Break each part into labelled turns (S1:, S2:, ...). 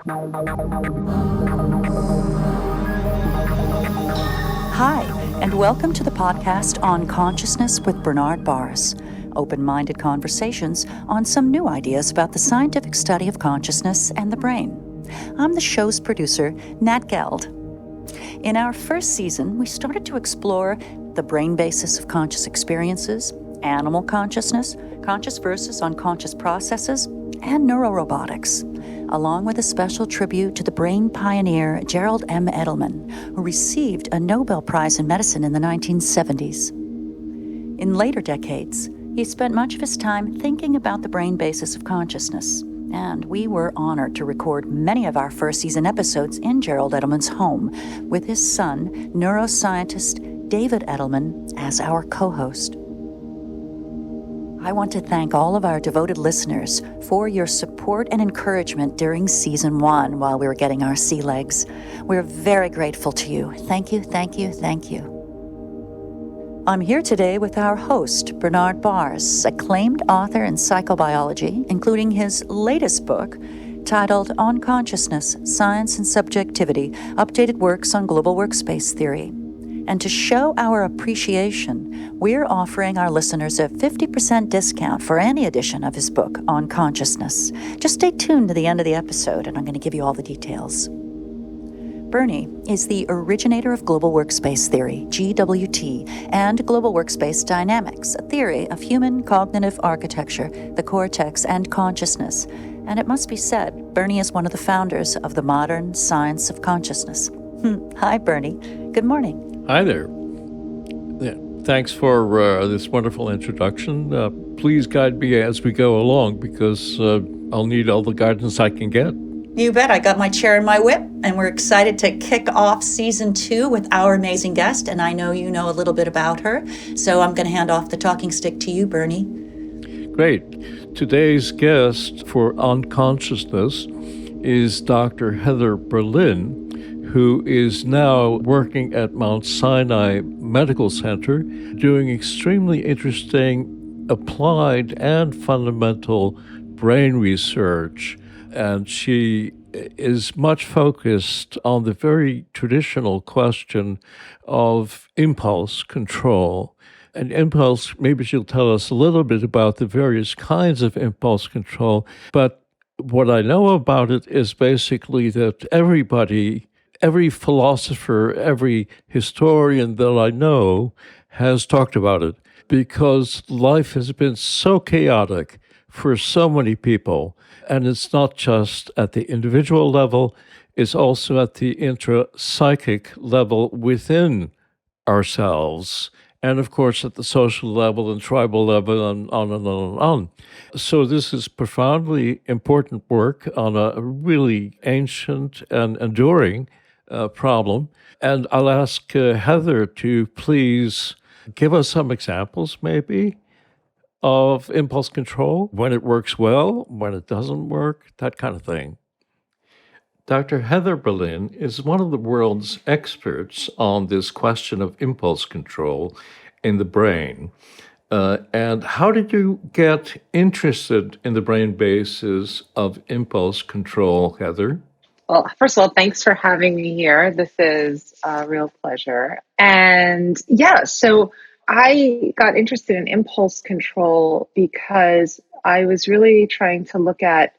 S1: Hi, and welcome to the podcast on consciousness with Bernard Baars. Open-minded conversations on some new ideas about the scientific study of consciousness and the brain. I'm the show's producer, Nat Geld. In our first season, we started to explore the brain basis of conscious experiences, animal consciousness, conscious versus unconscious processes, and neurorobotics, along with a special tribute to the brain pioneer Gerald M. Edelman, who received a Nobel Prize in Medicine in the 1970s. In later decades, he spent much of his time thinking about the brain basis of consciousness, and we were honored to record many of our first season episodes in Gerald Edelman's home with his son, neuroscientist David Edelman, as our co-host. I want to thank all of our devoted listeners for your support and encouragement during Season 1 while we were getting our sea legs. We're very grateful to you. Thank you, thank you, thank you. I'm here today with our host, Bernard Baars, acclaimed author in psychobiology, including his latest book titled On Consciousness, Science and Subjectivity, Updated Works on Global Workspace Theory. And to show our appreciation, we're offering our listeners a 50% discount for any edition of his book on consciousness. Just stay tuned to the end of the episode, and I'm going to give you all the details. Bernie is the originator of Global Workspace Theory, GWT, and Global Workspace Dynamics, a theory of human cognitive architecture, the cortex, and consciousness. And it must be said, Bernie is one of the founders of the modern science of consciousness. Hi, Bernie. Good morning.
S2: Hi there. Yeah, thanks for this wonderful introduction. Please guide me as we go along, because I'll need all the guidance I can get.
S1: You bet. I got my chair and my whip, and we're excited to kick off Season 2 with our amazing guest, and I know you know a little bit about her, so I'm going to hand off the talking stick to you, Bernie.
S2: Great. Today's guest for Unconsciousness is Dr. Heather Berlin, who is now working at Mount Sinai Medical Center, doing extremely interesting applied and fundamental brain research. And she is much focused on the very traditional question of impulse control. And impulse, maybe she'll tell us a little bit about the various kinds of impulse control. But what I know about it is basically that everybody, every philosopher, every historian that I know has talked about it, because life has been so chaotic for so many people. And it's not just at the individual level, it's also at the intrapsychic level within ourselves. And of course, at the social level and tribal level, and on and on and on. So this is profoundly important work on a really ancient and enduring problem. And I'll ask Heather to please give us some examples, maybe, of impulse control, when it works well, when it doesn't work, that kind of thing. Dr. Heather Berlin is one of the world's experts on this question of impulse control in the brain. And how did you get interested in the brain basis of impulse control, Heather?
S3: Well, first of all, thanks for having me here. This is a real pleasure. And so I got interested in impulse control because I was really trying to look at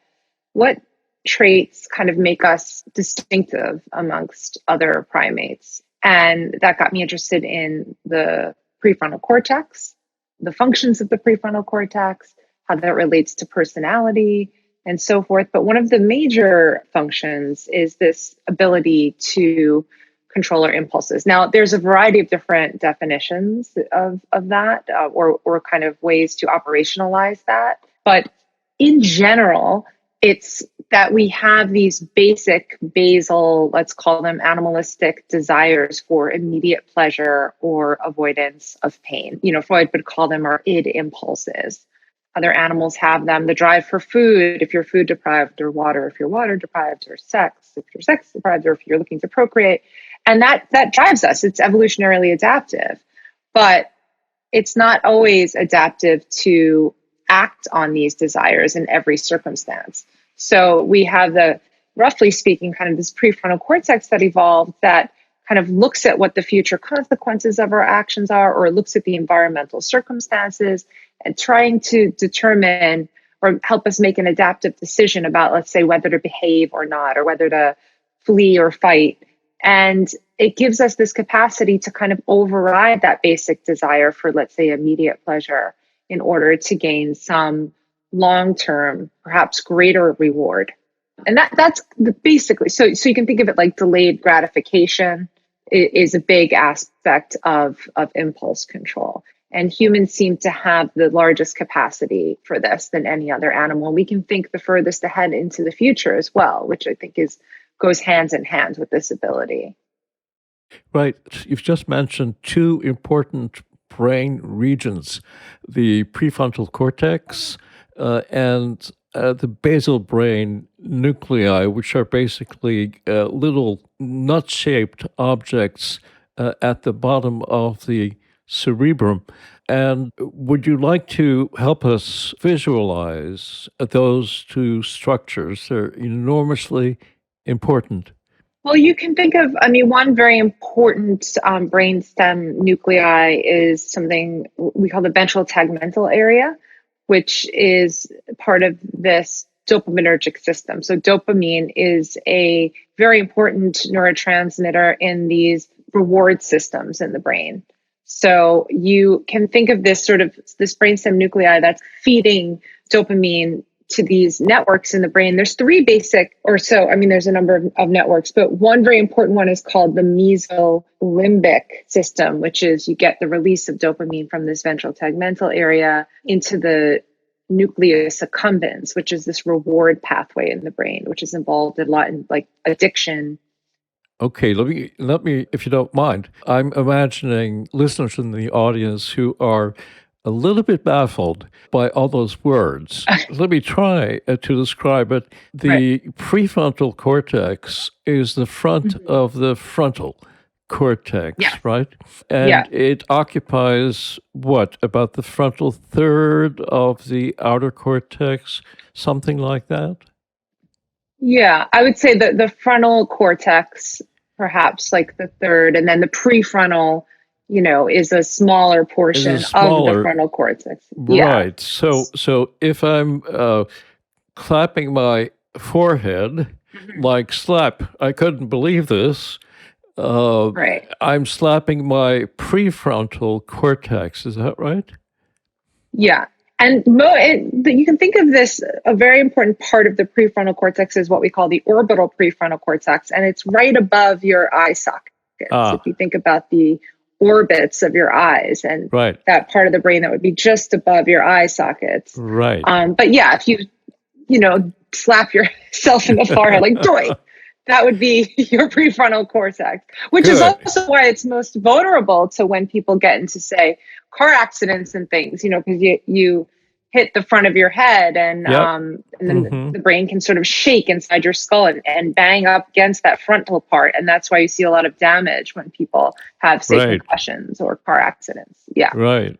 S3: what traits kind of make us distinctive amongst other primates. And that got me interested in the prefrontal cortex, the functions of the prefrontal cortex, how that relates to personality, and so forth. But one of the major functions is this ability to control our impulses. Now, there's a variety of different definitions of that, or kind of ways to operationalize that. But in general, it's that we have these basic basal, let's call them animalistic desires for immediate pleasure or avoidance of pain. Freud would call them our id impulses. Other animals have them. The drive for food, if you're food deprived, or water, if you're water deprived, or sex, if you're sex deprived, or if you're looking to procreate. And that drives us. It's evolutionarily adaptive, but it's not always adaptive to act on these desires in every circumstance. So we have the roughly speaking, kind of this prefrontal cortex that evolved that kind of looks at what the future consequences of our actions are, or looks at the environmental circumstances and trying to determine or help us make an adaptive decision about, let's say, whether to behave or not, or whether to flee or fight. And it gives us this capacity to kind of override that basic desire for, let's say, immediate pleasure in order to gain some long-term, perhaps greater reward. And that's basically, so you can think of it like delayed gratification is a big aspect of impulse control. And humans seem to have the largest capacity for this than any other animal. We can think the furthest ahead into the future as well, which I think goes hands in hand with this ability.
S2: Right. You've just mentioned two important brain regions, the prefrontal cortex and the basal brain nuclei, which are basically little nut-shaped objects at the bottom of the cerebrum. And would you like to help us visualize those two structures? They're enormously important.
S3: Well, you can think of, one very important brainstem nuclei is something we call the ventral tegmental area, which is part of this dopaminergic system. So dopamine is a very important neurotransmitter in these reward systems in the brain. So you can think of this brainstem nuclei that's feeding dopamine to these networks in the brain. There's three basic, there's a number of networks, but one very important one is called the mesolimbic system, which is you get the release of dopamine from this ventral tegmental area into the nucleus accumbens, which is this reward pathway in the brain, which is involved a lot in like addiction.
S2: Okay, let me, if you don't mind. I'm imagining listeners in the audience who are a little bit baffled by all those words. Let me try to describe it. The prefrontal cortex is the front of the frontal cortex, right? And it occupies what, about the frontal third of the outer cortex, something like that?
S3: Yeah, I would say that the frontal cortex, perhaps like the third, and then the prefrontal, is a smaller portion of the frontal cortex.
S2: Right. So if I'm clapping my forehead like slap, I couldn't believe this.
S3: Right.
S2: I'm slapping my prefrontal cortex. Is that right?
S3: Yeah. And you can think of this, a very important part of the prefrontal cortex is what we call the orbital prefrontal cortex, and it's right above your eye sockets. If you think about the orbits of your eyes and that part of the brain that would be just above your eye sockets.
S2: Right.
S3: But yeah, if you slap yourself in the forehead like joy, that would be your prefrontal cortex, which is also why it's most vulnerable to when people get into, say, car accidents and things, because you hit the front of your head and then the brain can sort of shake inside your skull and bang up against that frontal part. And that's why you see a lot of damage when people have, say, concussions or car accidents. Yeah.
S2: Right.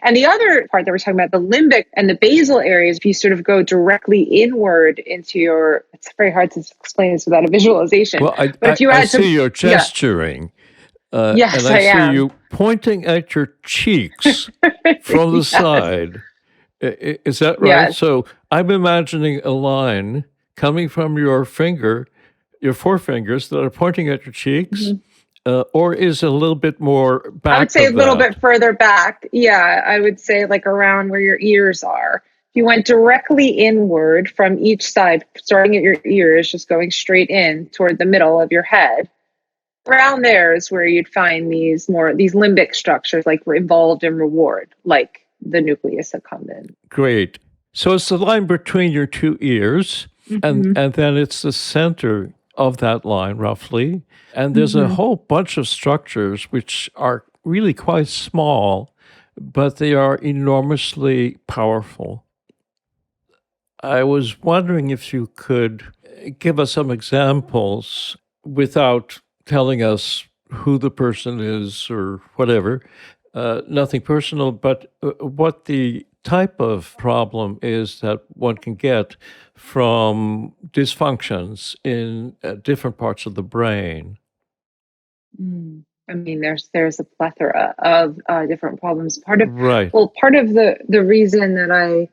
S3: And the other part that we're talking about, the limbic and the basal areas, if you sort of go directly inward into it's very hard to explain this without a visualization.
S2: Well, I see you're gesturing.
S3: Yes,
S2: and I
S3: am.
S2: see you pointing at your cheeks from the side. Is that right?
S3: Yes.
S2: So I'm imagining a line coming from your four fingers that are pointing at your cheeks. Or is it a little bit more back?
S3: I would say a little bit further back. Yeah, I would say like around where your ears are. If you went directly inward from each side, starting at your ears, just going straight in toward the middle of your head, around there is where you'd find these limbic structures like involved in reward, like the nucleus accumbens.
S2: Great. So it's the line between your two ears, and then it's the center of that line, roughly. And there's a whole bunch of structures which are really quite small, but they are enormously powerful. I was wondering if you could give us some examples without telling us who the person is or whatever, nothing personal, but what the type of problem is that one can get from dysfunctions in different parts of the brain.
S3: I mean, there's a plethora of different problems.
S2: Right.
S3: Part of the reason that I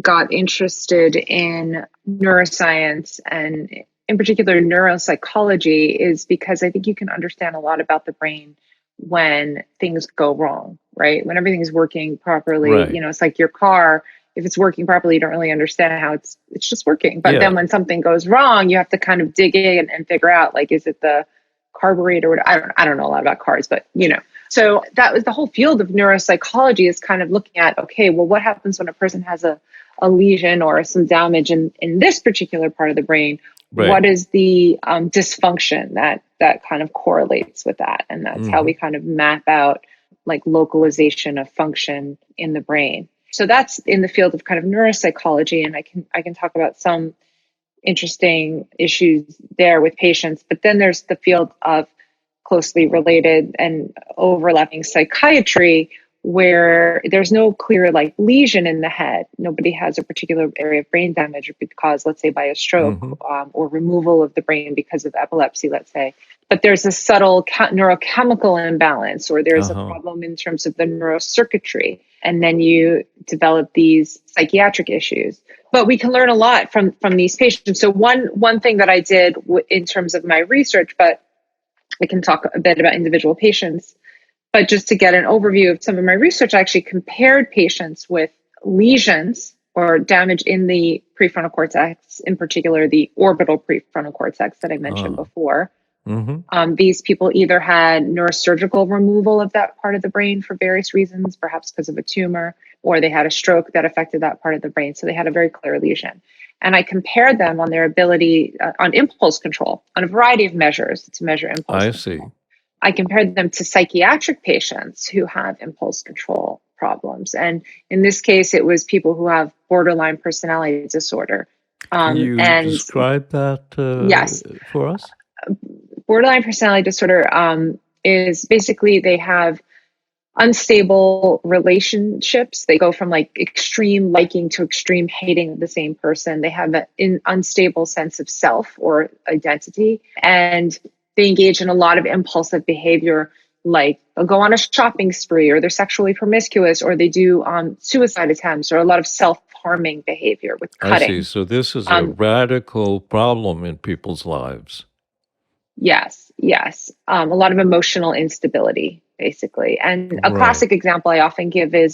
S3: got interested in neuroscience and in particular neuropsychology is because I think you can understand a lot about the brain when things go wrong, right? When everything's working properly,
S2: Right.
S3: it's like your car. If it's working properly, you don't really understand how it's just working. But
S2: Yeah.
S3: then when something goes wrong, you have to kind of dig in and figure out, like, is it the carburetor? I don't know a lot about cars, but so that was the whole field of neuropsychology, is kind of looking at, okay, well, what happens when a person has a lesion or some damage in this particular part of the brain?
S2: Right.
S3: What is the dysfunction that kind of correlates with that? And that's how we kind of map out like localization of function in the brain. So that's in the field of kind of neuropsychology, and I can talk about some interesting issues there with patients. But then there's the field of closely related and overlapping psychiatry, where there's no clear like lesion in the head. Nobody has a particular area of brain damage because, let's say, by a stroke or removal of the brain because of epilepsy, let's say. But there's a subtle neurochemical imbalance, or there's a problem in terms of the neurocircuitry. And then you develop these psychiatric issues. But we can learn a lot from these patients. So one thing that I did in terms of my research, but I can talk a bit about individual patients, but just to get an overview of some of my research, I actually compared patients with lesions or damage in the prefrontal cortex, in particular the orbital prefrontal cortex that I mentioned before. These people either had neurosurgical removal of that part of the brain for various reasons, perhaps because of a tumor, or they had a stroke that affected that part of the brain. So they had a very clear lesion. And I compared them on their ability on impulse control, on a variety of measures to measure impulse control. I compared them to psychiatric patients who have impulse control problems. And in this case, it was people who have borderline personality disorder.
S2: Can you describe that
S3: yes.
S2: for us?
S3: Borderline personality disorder is basically they have unstable relationships. They go from like extreme liking to extreme hating of the same person. They have an unstable sense of self or identity, and they engage in a lot of impulsive behavior, like they'll go on a shopping spree, or they're sexually promiscuous, or they do suicide attempts, or a lot of self-harming behavior with cutting.
S2: I see. So this is a radical problem in people's lives.
S3: Yes. A lot of emotional instability, basically. And a classic example I often give is,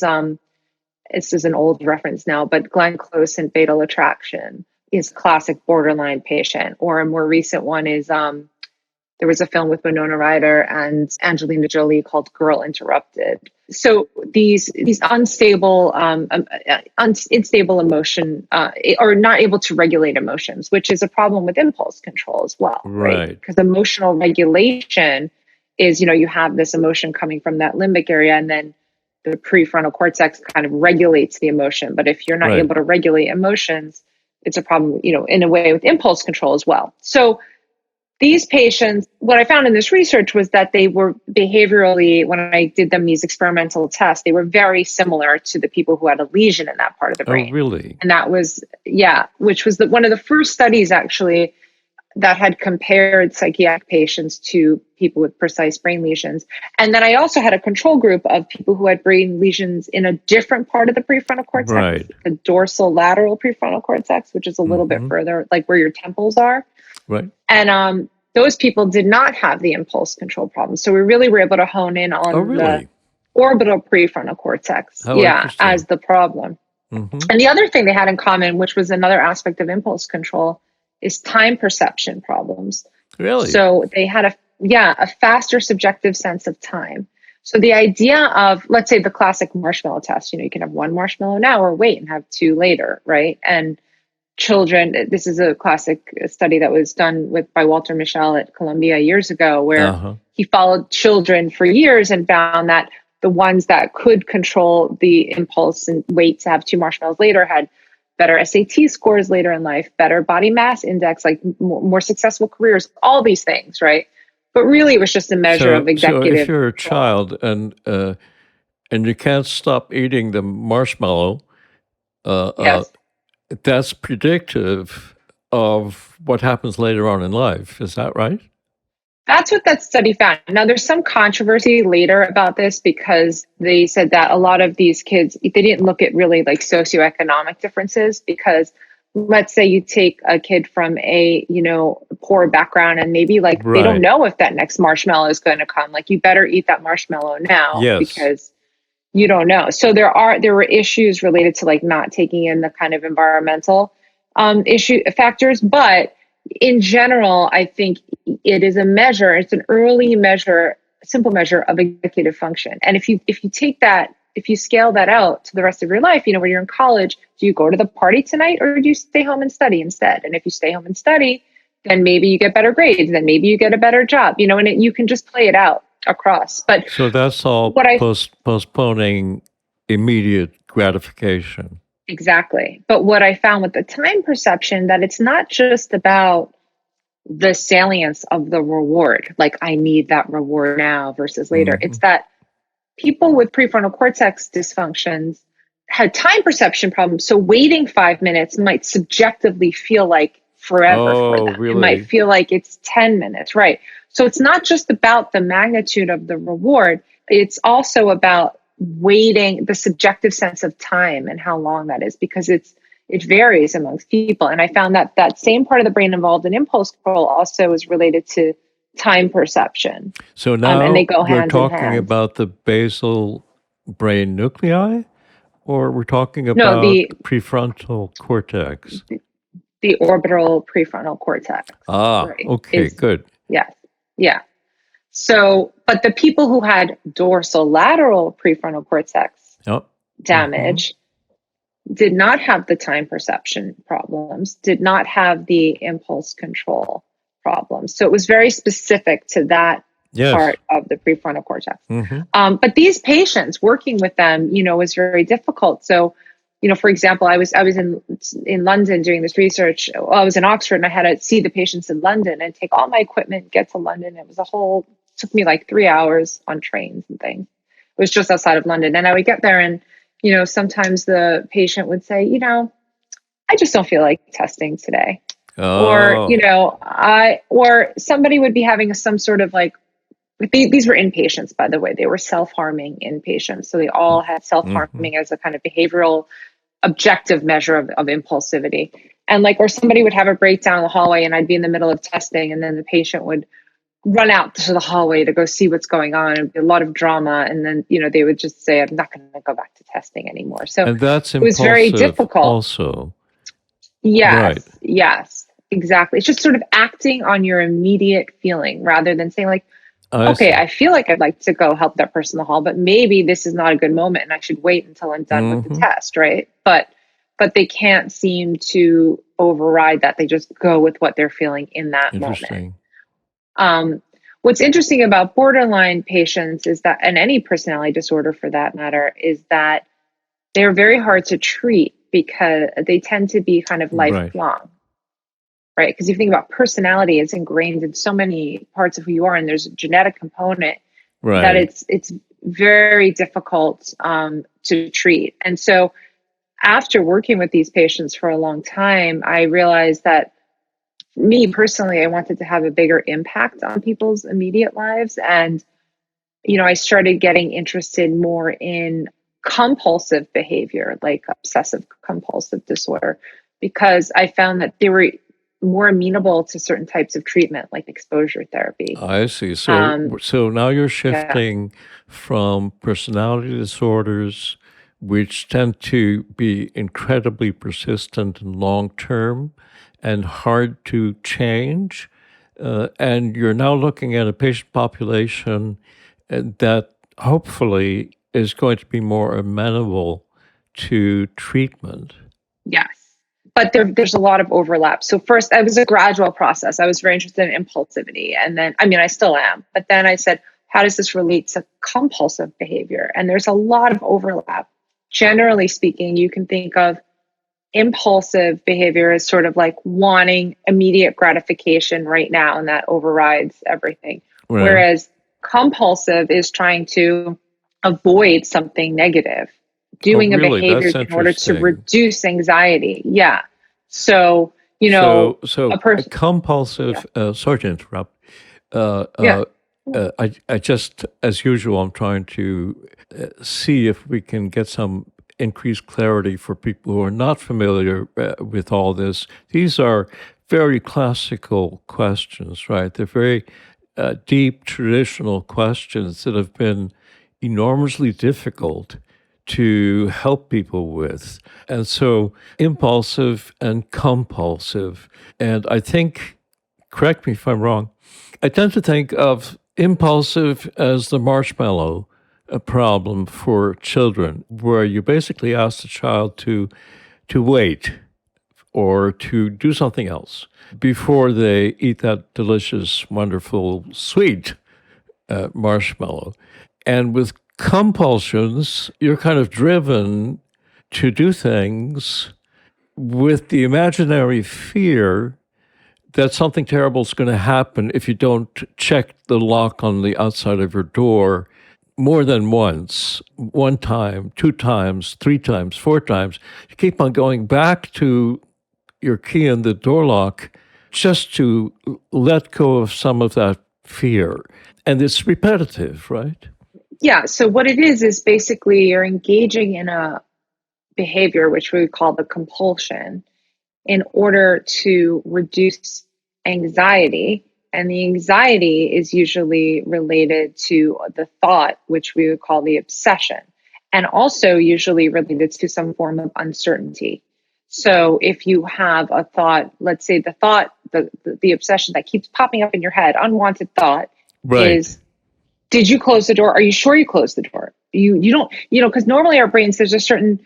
S3: this is an old reference now, but Glenn Close in Fatal Attraction is a classic borderline patient. Or a more recent one is, there was a film with Winona Ryder and Angelina Jolie called Girl Interrupted. So these unstable, unstable emotion, or not able to regulate emotions, which is a problem with impulse control as well, right? Because emotional regulation is, you have this emotion coming from that limbic area, and then the prefrontal cortex kind of regulates the emotion. But if you're not able to regulate emotions, it's a problem, in a way with impulse control as well. So these patients, what I found in this research was that they were behaviorally, when I did them these experimental tests, they were very similar to the people who had a lesion in that part of the brain.
S2: Oh, really?
S3: And that was, which was one of the first studies actually that had compared psychiatric patients to people with precise brain lesions. And then I also had a control group of people who had brain lesions in a different part of the prefrontal cortex, the dorsal lateral prefrontal cortex, which is a little bit further, like where your temples are. And those people did not have the impulse control problem. So we really were able to hone in on the orbital prefrontal cortex, as the problem. And the other thing they had in common, which was another aspect of impulse control, is time perception problems.
S2: Really?
S3: So they had a faster subjective sense of time. So the idea of, let's say, the classic marshmallow test, you can have one marshmallow now or wait and have two later, right? And children, this is a classic study that was done by Walter Mischel at Columbia years ago, where he followed children for years and found that the ones that could control the impulse and wait to have two marshmallows later had better SAT scores later in life, better body mass index, like more successful careers, all these things, right? But really, it was just a measure of executive.
S2: So if you're a child and and you can't stop eating the marshmallow,
S3: Yes.
S2: that's predictive of what happens later on in life. Is that right?
S3: That's what that study found. Now, there's some controversy later about this because they said that a lot of these kids, they didn't look at really like socioeconomic differences because let's say you take a kid from a, poor background and maybe like they don't
S2: Right.
S3: know if that next marshmallow is going to come. Like you better eat that marshmallow now
S2: Yes.
S3: because you don't know. So there were issues related to like not taking in the kind of environmental issue factors, but in general, I think it is a measure. It's an early measure, simple measure of executive function. And if you take that, if you scale that out to the rest of your life, when you're in college, do you go to the party tonight or do you stay home and study instead? And if you stay home and study, then maybe you get better grades, then maybe you get a better job, and you can just play it out across. But
S2: So that's all
S3: what I
S2: postponing immediate gratification.
S3: exactly. But what I found with the time perception, that it's not just about the salience of the reward, like I need that reward now versus later.
S2: Mhm.
S3: It's that people with prefrontal cortex dysfunctions had time perception problems. So waiting 5 minutes might subjectively feel like forever for
S2: Oh,
S3: them. It might
S2: really?
S3: feel like it's 10 minutes, right? So it's not just about the magnitude of the reward, it's also about waiting, the subjective sense of time and how long that is, because it varies amongst people. And I found that that same part of the brain involved in impulse control also is related to time perception.
S2: So
S3: And they
S2: now
S3: go
S2: we're
S3: hand in
S2: talking
S3: hand.
S2: about the basal brain nuclei, or we're talking
S3: No,
S2: about prefrontal cortex?
S3: the orbital prefrontal cortex,
S2: Ah,
S3: right?
S2: okay,
S3: Is
S2: good.
S3: yes, yeah. So, but the people who had dorsolateral prefrontal cortex
S2: Yep. Hmm.
S3: damage did not have the time perception problems, did not have the impulse control problems. So it was very specific to that
S2: Yes.
S3: part of the prefrontal cortex.
S2: Hmm.
S3: But these patients, working with them, was very difficult. So, for example, I was in London doing this research. Well, I was in Oxford, and I had to see the patients in London and take all my equipment, get to London. It was took me like 3 hours on trains and things. It was just outside of London, and I would get there, and sometimes the patient would say, I just don't feel like testing today, or
S2: Oh.
S3: or somebody would be having some sort of like. These were inpatients, by the way. They were self-harming inpatients. So they all had
S2: Hmm.
S3: self-harming as a kind of behavioral objective measure of impulsivity. And or somebody would have a breakdown in the hallway and I'd be in the middle of testing and then the patient would run out to the hallway to go see what's going on. It'd be a lot of drama. And then, they would just say, I'm not going to go back to testing anymore. So
S2: And that's
S3: it was very
S2: impulsive
S3: difficult.
S2: also. Right.
S3: Yes, exactly. It's just sort of acting on your immediate feeling rather than saying
S2: I
S3: okay,
S2: see.
S3: I feel like I'd like to go help that person in the hall, but maybe this is not a good moment and I should wait until I'm done with the
S2: Hmm.
S3: test, right? But they can't seem to override that. They just go with what they're feeling in that moment.
S2: Interesting.
S3: Um, what's interesting about borderline patients is that, and any personality disorder for that matter, is that they're very hard to treat because they tend to be kind of
S2: Right.
S3: lifelong, right? Because if you think about personality, it's ingrained in so many parts of who you are, and there's a genetic component that
S2: Right.
S3: it's very difficult to treat. And so, after working with these patients for a long time, I realized that me personally, I wanted to have a bigger impact on people's immediate lives, and I started getting interested more in compulsive behavior, like obsessive compulsive disorder, because I found that they were more amenable to certain types of treatment, like exposure therapy.
S2: I see.
S3: Um,
S2: So now you're
S3: yeah,
S2: shifting from personality disorders, which tend to be incredibly persistent and long term and hard to change. And you're now looking at a patient population that hopefully is going to be more amenable to treatment.
S3: yes. But there's a lot of overlap. So first, it was a gradual process. I was very interested in impulsivity. And then, I mean, I still am. But then I said, how does this relate to compulsive behavior? And there's a lot of overlap. Generally speaking, you can think of impulsive behavior as sort of like wanting immediate gratification right now, and that overrides everything.
S2: Right.
S3: Whereas compulsive is trying to avoid something negative,
S2: Oh,
S3: doing a
S2: really?
S3: behavior
S2: That's
S3: in order to
S2: interesting.
S3: reduce anxiety. Yeah. So,
S2: So
S3: a
S2: a
S3: person, yeah,
S2: compulsive, sorry to interrupt. Uh,
S3: yeah,
S2: uh, I just, as usual, I'm trying to see if we can get some increased clarity for people who are not familiar with all this. These are very classical questions, right? They're very deep, traditional questions that have been enormously difficult to help people with. And so, impulsive and compulsive. And I think, correct me if I'm wrong, I tend to think of impulsive as the marshmallow problem for children, where you basically ask the child to wait or to do something else before they eat that delicious, wonderful, sweet marshmallow. And with compulsions, you're kind of driven to do things with the imaginary fear that something terrible is going to happen if you don't check the lock on the outside of your door more than once, one time, two times, three times, four times. You keep on going back to your key in the door lock just to let go of some of that fear. And it's repetitive, right?
S3: yeah. So what it is basically you're engaging in a behavior, which we would call the compulsion, in order to reduce anxiety. And the anxiety is usually related to the thought, which we would call the obsession, and also usually related to some form of uncertainty. So if you have a thought, let's say the thought, the obsession that keeps popping up in your head, unwanted thought
S2: Right.
S3: is, did you close the door? Are you sure you closed the door? You don't, because normally our brains, there's a certain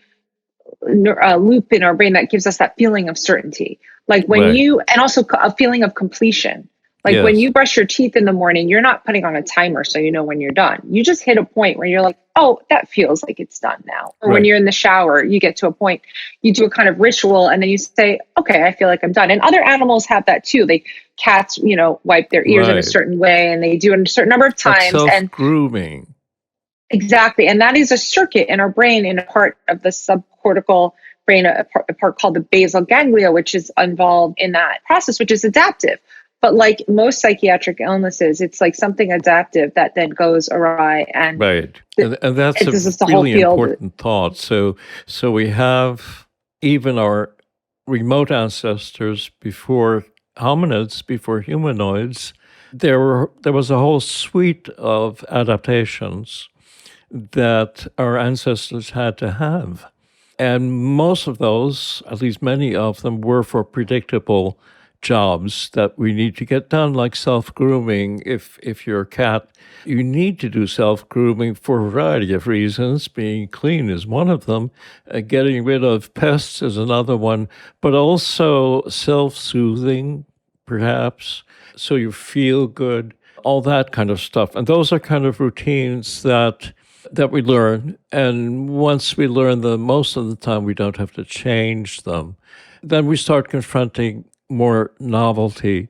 S3: loop in our brain that gives us that feeling of certainty. Like when
S2: Right.
S3: you, and also a feeling of completion. Like when
S2: Yes.
S3: you brush your teeth in the morning, you're not putting on a timer so you know when you're done. You just hit a point where you're like, oh, that feels like it's done now. Or when
S2: Right.
S3: you're in the shower, you get to a point, you do a kind of ritual and then you say, okay, I feel like I'm done. And other animals have that too. Cats, wipe their ears in a
S2: Right.
S3: certain way and they do it a certain number of
S2: Like
S3: times. And
S2: self-grooming.
S3: exactly. And that is a circuit in our brain in a part of the subcortical brain, a part called the basal ganglia, which is involved in that process, which is adaptive. But like most psychiatric illnesses, it's like something adaptive that then goes awry. And
S2: Right. And that's a
S3: this is the whole
S2: really
S3: field.
S2: important thought. So we have even our remote ancestors before hominids, before humanoids, there was a whole suite of adaptations that our ancestors had to have. And most of those, at least many of them, were for predictable jobs that we need to get done, like self-grooming. If you're a cat, you need to do self-grooming for a variety of reasons. Being clean is one of them. Getting rid of pests is another one. But also self-soothing, perhaps, so you feel good, all that kind of stuff. And those are kind of routines that we learn. And once we learn them, most of the time we don't have to change them. Then we start confronting more novelty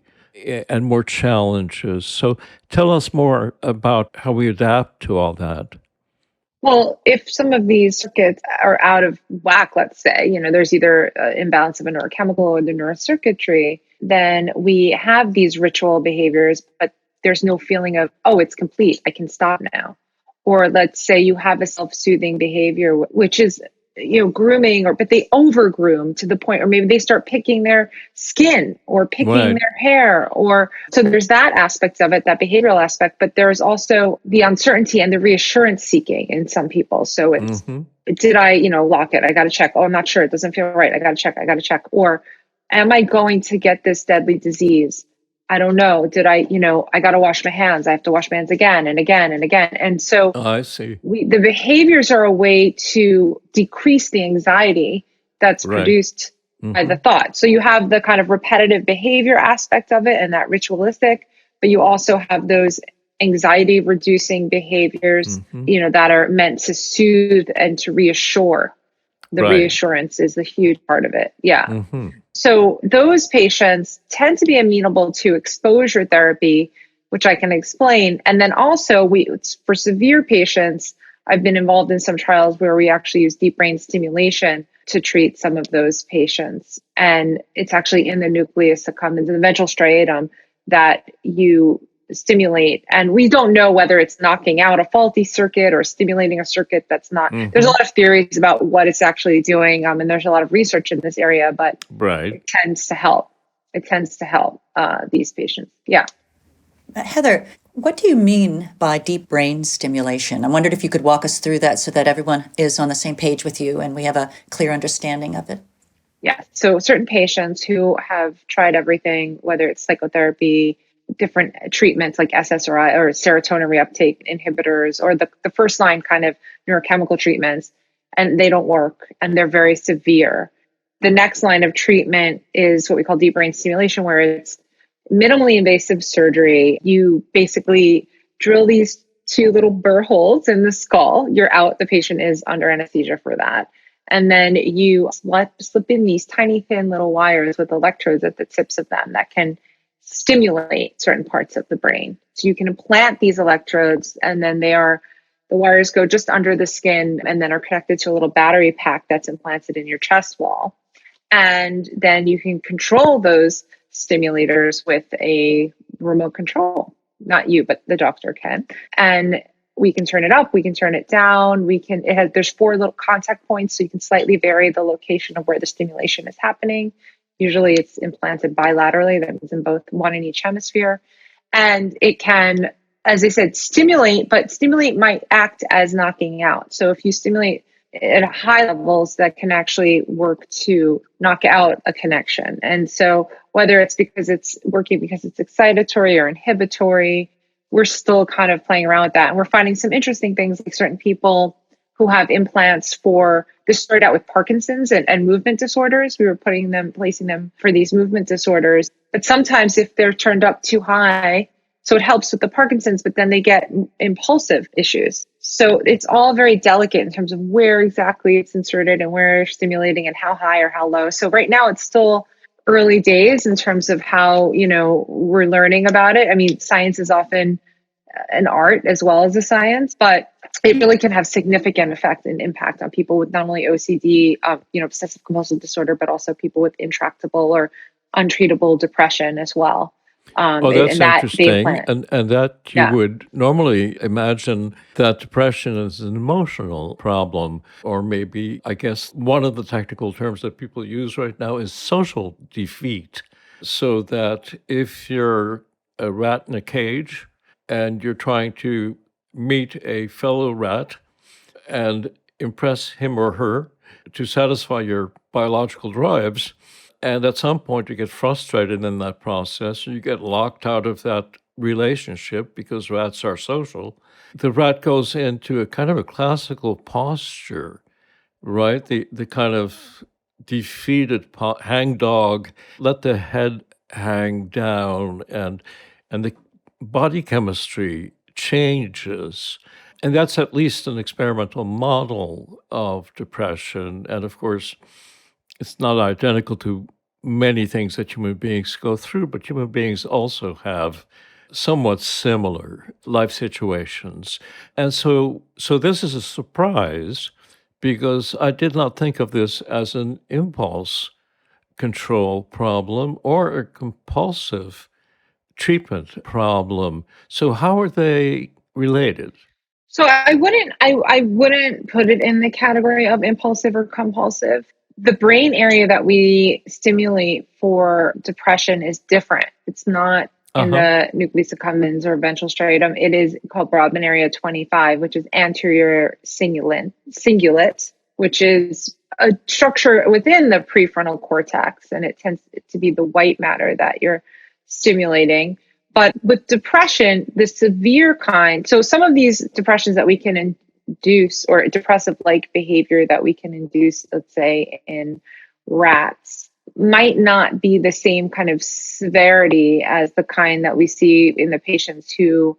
S2: and more challenges. So tell us more about how we adapt to all that.
S3: Well, if some of these circuits are out of whack, let's say, there's either imbalance of a neurochemical or the neurocircuitry, then we have these ritual behaviors, but there's no feeling of, oh, it's complete, I can stop now. Or let's say you have a self-soothing behavior, which is, grooming, but they over groom to the point, or maybe they start picking their skin or picking
S2: Right.
S3: their hair, or so there's that aspect of it, that behavioral aspect, but there's also the uncertainty and the reassurance seeking in some people. So it's, did I, lock it? I got to check. Oh, I'm not sure. It doesn't feel right. I got to check. I got to check. Or am I going to get this deadly disease? I don't know. Did I, I got to wash my hands. I have to wash my hands again and again and again. And so
S2: I see.
S3: the behaviors are a way to decrease the anxiety that's
S2: Right.
S3: produced by the thought. So you have the kind of repetitive behavior aspect of it and that ritualistic, but you also have those anxiety reducing behaviors, that are meant to soothe and to reassure. The
S2: Right.
S3: reassurance is the huge part of it. Yeah. So those patients tend to be amenable to exposure therapy, which I can explain. And then also for severe patients, I've been involved in some trials where we actually use deep brain stimulation to treat some of those patients. And it's actually in the nucleus accumbens, in the ventral striatum, that you stimulate. And we don't know whether it's knocking out a faulty circuit or stimulating a circuit that's not. There's a lot of theories about what it's actually doing. And there's a lot of research in this area, but it tends to help. It tends to help these patients. Yeah.
S1: Heather, what do you mean by deep brain stimulation? I wondered if you could walk us through that so that everyone is on the same page with you and we have a clear understanding of it.
S3: Yeah. So certain patients who have tried everything, whether it's psychotherapy, different treatments like SSRI or serotonin reuptake inhibitors, or the first line kind of neurochemical treatments, and they don't work and they're very severe. The next line of treatment is what we call deep brain stimulation, where it's minimally invasive surgery. You basically drill these two little burr holes in the skull. You're out. The patient is under anesthesia for that. And then you slip in these tiny thin little wires with electrodes at the tips of them that can stimulate certain parts of the brain. So you can implant these electrodes, and then the wires go just under the skin and then are connected to a little battery pack that's implanted in your chest wall. And then you can control those stimulators with a remote control. Not you, but the doctor can. And we can turn it up, we can turn it down, there's 4 little contact points, so you can slightly vary the location of where the stimulation is happening. Usually it's implanted bilaterally, that means in both, one in each hemisphere. And it can, as I said, stimulate, but stimulate might act as knocking out. So if you stimulate at high levels, that can actually work to knock out a connection. And so whether it's because it's working because it's excitatory or inhibitory, we're still kind of playing around with that. And we're finding some interesting things, like certain people who have implants this started out with Parkinson's and movement disorders. We were placing them for these movement disorders. But sometimes if they're turned up too high, so it helps with the Parkinson's, but then they get impulsive issues. So it's all very delicate in terms of where exactly it's inserted and where you're stimulating and how high or how low. So right now it's still early days in terms of how, we're learning about it. I mean, science is often an art as well as a science, but it really can have significant effect and impact on people with not only OCD, obsessive-compulsive disorder, but also people with intractable or untreatable depression as well.
S2: That's interesting. And that you would normally imagine that depression is an emotional problem, or maybe, I guess, one of the technical terms that people use right now is social defeat. So that if you're a rat in a cage and you're trying to meet a fellow rat and impress him or her to satisfy your biological drives, and at some point you get frustrated in that process, and you get locked out of that relationship because rats are social, the rat goes into a kind of a classical posture, right? The kind of defeated hangdog, let the head hang down, and the body chemistry changes. And that's at least an experimental model of depression. And of course, it's not identical to many things that human beings go through, but human beings also have somewhat similar life situations. And so this is a surprise, because I did not think of this as an impulse control problem or a compulsive treatment problem. So how are they related?
S3: So I wouldn't put it in the category of impulsive or compulsive. The brain area that we stimulate for depression is different. It's not in the nucleus accumbens or ventral striatum. It is called Brodmann area 25, which is anterior cingulate, which is a structure within the prefrontal cortex, and it tends to be the white matter that you're stimulating. But with depression, the severe kind, so some of these depressions that we can induce, or depressive-like behavior that we can induce, let's say in rats, might not be the same kind of severity as the kind that we see in the patients who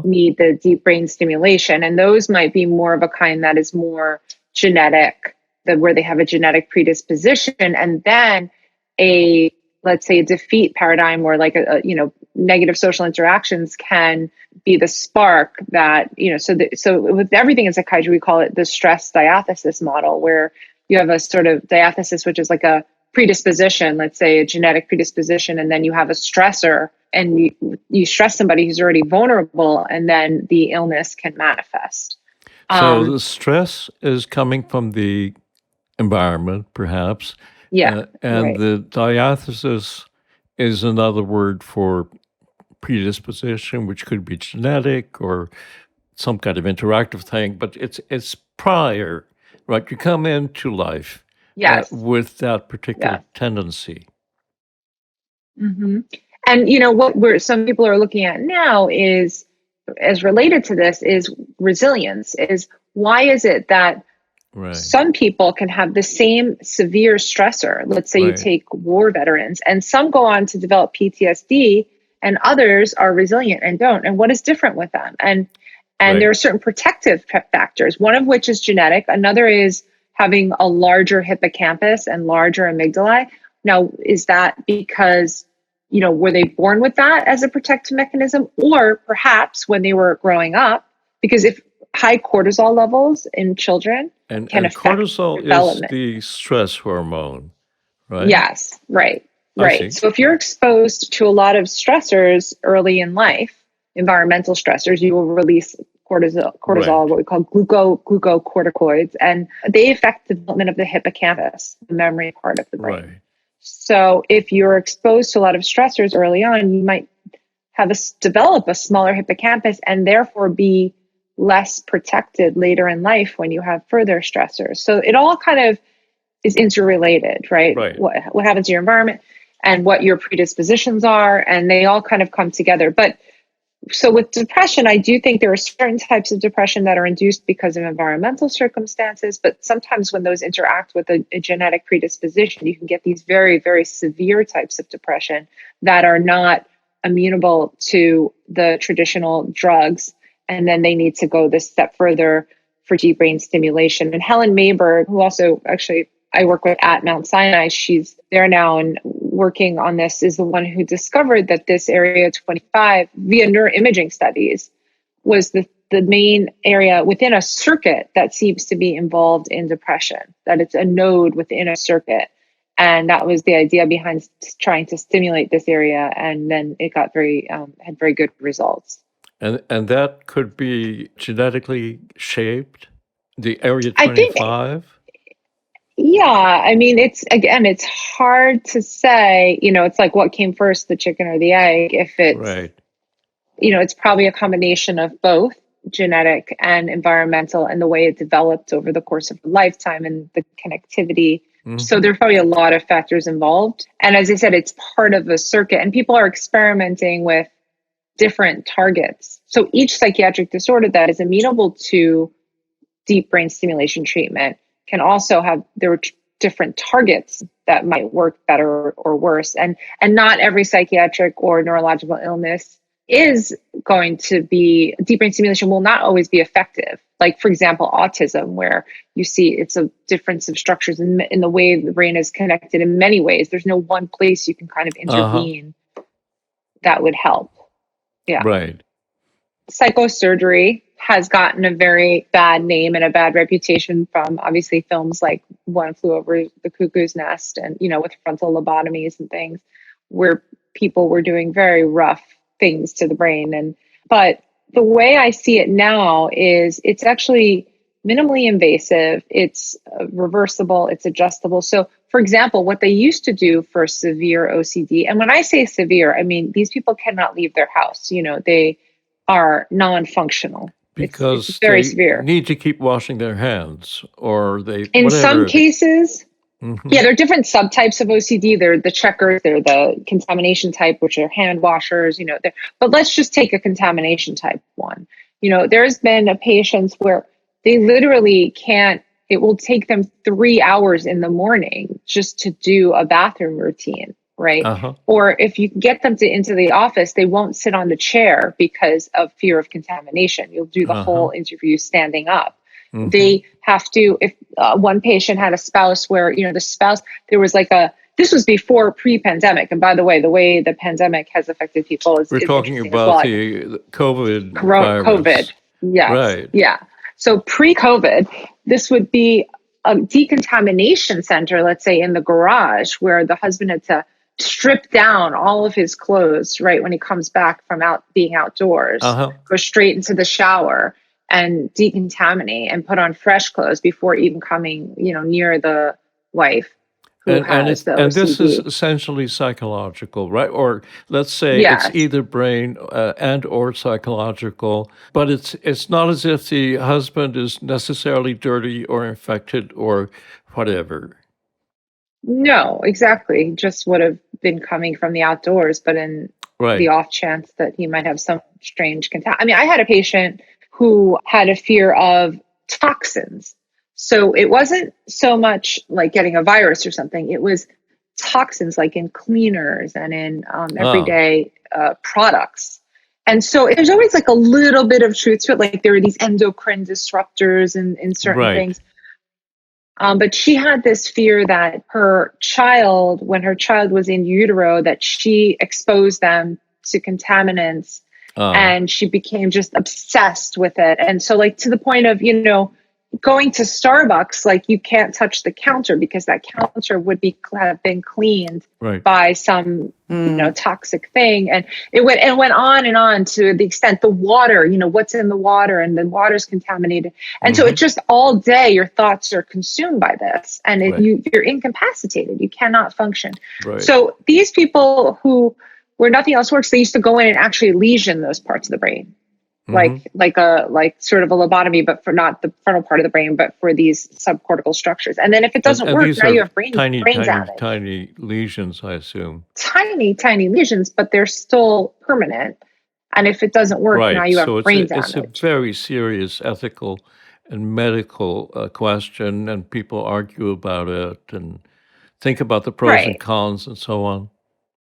S3: need the deep brain stimulation. And those might be more of a kind that is more genetic, where they have a genetic predisposition, and then a let's say, a defeat paradigm where like negative social interactions can be the spark that, so with everything in psychiatry, we call it the stress diathesis model, where you have a sort of diathesis, which is like a predisposition, let's say a genetic predisposition, and then you have a stressor, and you stress somebody who's already vulnerable, and then the illness can manifest.
S2: So the stress is coming from the environment, perhaps.
S3: Yeah.
S2: And
S3: right.
S2: the diathesis is another word for predisposition, which could be genetic or some kind of interactive thing, but it's prior, right? You come into life
S3: Yes.
S2: with that particular tendency.
S3: Mm-hmm. And what some people are looking at now is, as related to this, is resilience. Is why is it that some people can have the same severe stressor? Let's say you take war veterans, and some go on to develop PTSD, and others are resilient and don't. And what is different with them? And there are certain protective factors, one of which is genetic. Another is having a larger hippocampus and larger amygdala. Now, is that because, were they born with that as a protective mechanism? Or perhaps when they were growing up, because if high cortisol levels in children can affect
S2: cortisol
S3: development.
S2: is the stress hormone, right?
S3: Yes, right. So if you're exposed to a lot of stressors early in life, environmental stressors, you will release cortisol, what we call glucocorticoids, and they affect the development of the hippocampus, the memory part of the brain.
S2: Right.
S3: So if you're exposed to a lot of stressors early on, you might develop a smaller hippocampus and therefore be less protected later in life when you have further stressors. So it all kind of is interrelated, right? What happens to your environment and what your predispositions are, and they all kind of come together. But so with depression, I do think there are certain types of depression that are induced because of environmental circumstances, but sometimes when those interact with a genetic predisposition, you can get these very, very severe types of depression that are not amenable to the traditional drugs, and then they need to go this step further for deep brain stimulation. And Helen Mayberg, who also actually I work with at Mount Sinai, she's there now and working on this, is the one who discovered that this area 25 via neuroimaging studies was the main area within a circuit that seems to be involved in depression, that it's a node within a circuit. And that was the idea behind trying to stimulate this area. And then it got had very good results.
S2: And that could be genetically shaped, the area 25?
S3: Yeah, I mean, it's hard to say, it's like what came first, the chicken or the egg. If it's, it's probably a combination of both genetic and environmental, and the way it developed over the course of a lifetime and the connectivity. Mm-hmm. So there's probably a lot of factors involved. And as I said, it's part of a circuit, and people are experimenting with different targets. So each psychiatric disorder that is amenable to deep brain stimulation treatment can also have different targets that might work better or worse. And not every psychiatric or neurological illness is going to be, deep brain stimulation will not always be effective. Like, for example, autism, where you see it's a difference of structures in the way the brain is connected in many ways. There's no one place you can kind of intervene that would help. Yeah.
S2: Right.
S3: Psychosurgery has gotten a very bad name and a bad reputation from obviously films like One Flew Over the Cuckoo's Nest, and, with frontal lobotomies and things where people were doing very rough things to the brain. But the way I see it now is it's actually minimally invasive. It's reversible. It's adjustable. So, for example, what they used to do for severe OCD, and when I say severe, I mean, these people cannot leave their house. They are non-functional.
S2: Because
S3: it's very
S2: they
S3: severe.
S2: Need to keep washing their hands, or they.
S3: In some cases,
S2: mm-hmm.
S3: Yeah, there are different subtypes of OCD. They're the checkers, they're the contamination type, which are hand washers. But let's just take a contamination type one. There's been a patients where they literally can't. It will take them 3 hours in the morning just to do a bathroom routine. Right. Or if you get them into the office, they won't sit on the chair because of fear of contamination. You'll do the whole interview standing up. Mm-hmm. They have to, if one patient had a spouse where, the spouse, there was like This was before pre-pandemic. And by the way the pandemic has affected people is
S2: We're talking
S3: interesting as
S2: about
S3: well.
S2: the COVID
S3: COVID.
S2: virus.
S3: Yes.
S2: Right.
S3: Yeah. So pre-COVID, this would be a decontamination center, let's say in the garage, where the husband had to strip down all of his clothes, right, when he comes back from being outdoors,
S2: Uh-huh.
S3: go straight into the shower and decontaminate and put on fresh clothes before even coming, near the wife who has the
S2: And this is
S3: OCD.
S2: essentially psychological, right? Or let's say it's
S3: Yes.
S2: either brain and or psychological, but it's not as if the husband is necessarily dirty or infected or whatever.
S3: No, exactly. Just would have been coming from the outdoors, but in the
S2: Right.
S3: off chance that he might have some strange contact. I mean, I had a patient who had a fear of toxins. So it wasn't so much like getting a virus or something. It was toxins like in cleaners and in
S2: Ah,
S3: everyday products. And so there's always like a little bit of truth to it. Like there are these endocrine disruptors in certain
S2: right.
S3: things. But she had this fear that her child, when her child was in utero, that she exposed them to contaminants
S2: Ah,
S3: and she became just obsessed with it. And so, like, to the point of, going to Starbucks, like, you can't touch the counter because that counter would have been cleaned
S2: right.
S3: by some toxic thing, and it went on and on to the extent the water, what's in the water, and the water's contaminated, and so
S2: Mm-hmm.
S3: it's just all day your thoughts are consumed by this, and
S2: Right.
S3: you're incapacitated, you cannot function.
S2: Right.
S3: So these people who, where nothing else works, they used to go in and actually lesion those parts of the brain,
S2: Mm-hmm.
S3: like sort of a lobotomy, but for not the frontal part of the brain, but for these subcortical structures. And then if it doesn't
S2: And
S3: work,
S2: these
S3: now you
S2: are
S3: have brain
S2: tiny,
S3: brain
S2: tiny,
S3: damage.
S2: tiny lesions, I assume.
S3: Tiny lesions, but they're still permanent. And if it doesn't work, now
S2: Right.
S3: you have
S2: So
S3: brain
S2: it's a
S3: damage.
S2: very serious ethical and medical question, and people argue about it and think about the pros and
S3: Right.
S2: cons and so on.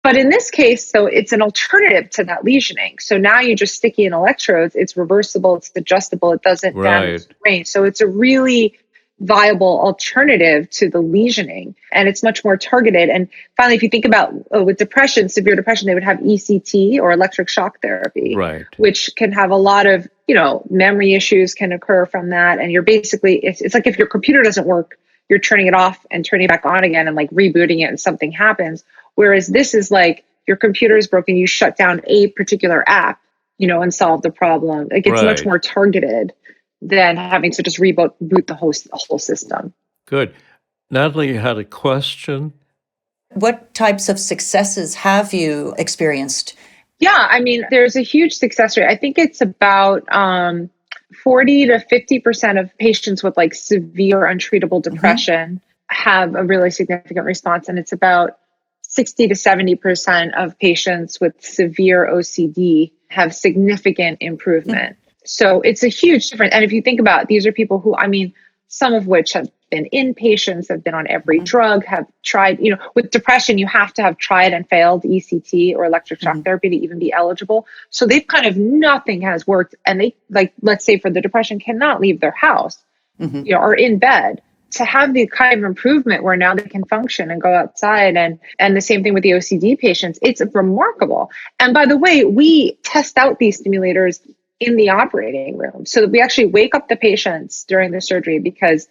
S3: But in this case, so it's an alternative to that lesioning. So now you just sticky in electrodes, it's reversible, it's adjustable, it doesn't damage
S2: Right.
S3: the brain. So it's a really viable alternative to the lesioning, and it's much more targeted. And finally, if you think about with depression, severe depression, they would have ECT or electric shock therapy,
S2: Right.
S3: which can have a lot of memory issues can occur from that. And you're basically, it's like if your computer doesn't work, you're turning it off and turning it back on again and like rebooting it and something happens. Whereas this is like your computer is broken, you shut down a particular app, and solve the problem. Like it's much
S2: Right.
S3: more targeted than having to just boot the whole system.
S2: Good. Natalie had a question.
S1: What types of successes have you experienced?
S3: Yeah, I mean, there's a huge success rate. I think it's about 40 to 50% of patients with like severe untreatable depression have a really significant response. And it's about 60 to 70% of patients with severe OCD have significant improvement. So it's a huge difference. And if you think about it, these are people who, I mean, some of which have been inpatients, have been on every drug, have tried, with depression, you have to have tried and failed ECT or electric shock therapy to even be eligible. So they've kind of, nothing has worked. And they, like, let's say for the depression, cannot leave their house, or in bed. To have the kind of improvement where now they can function and go outside, and the same thing with the OCD patients, it's remarkable. And by the way, we test out these stimulators in the operating room. So that we actually wake up the patients during the surgery because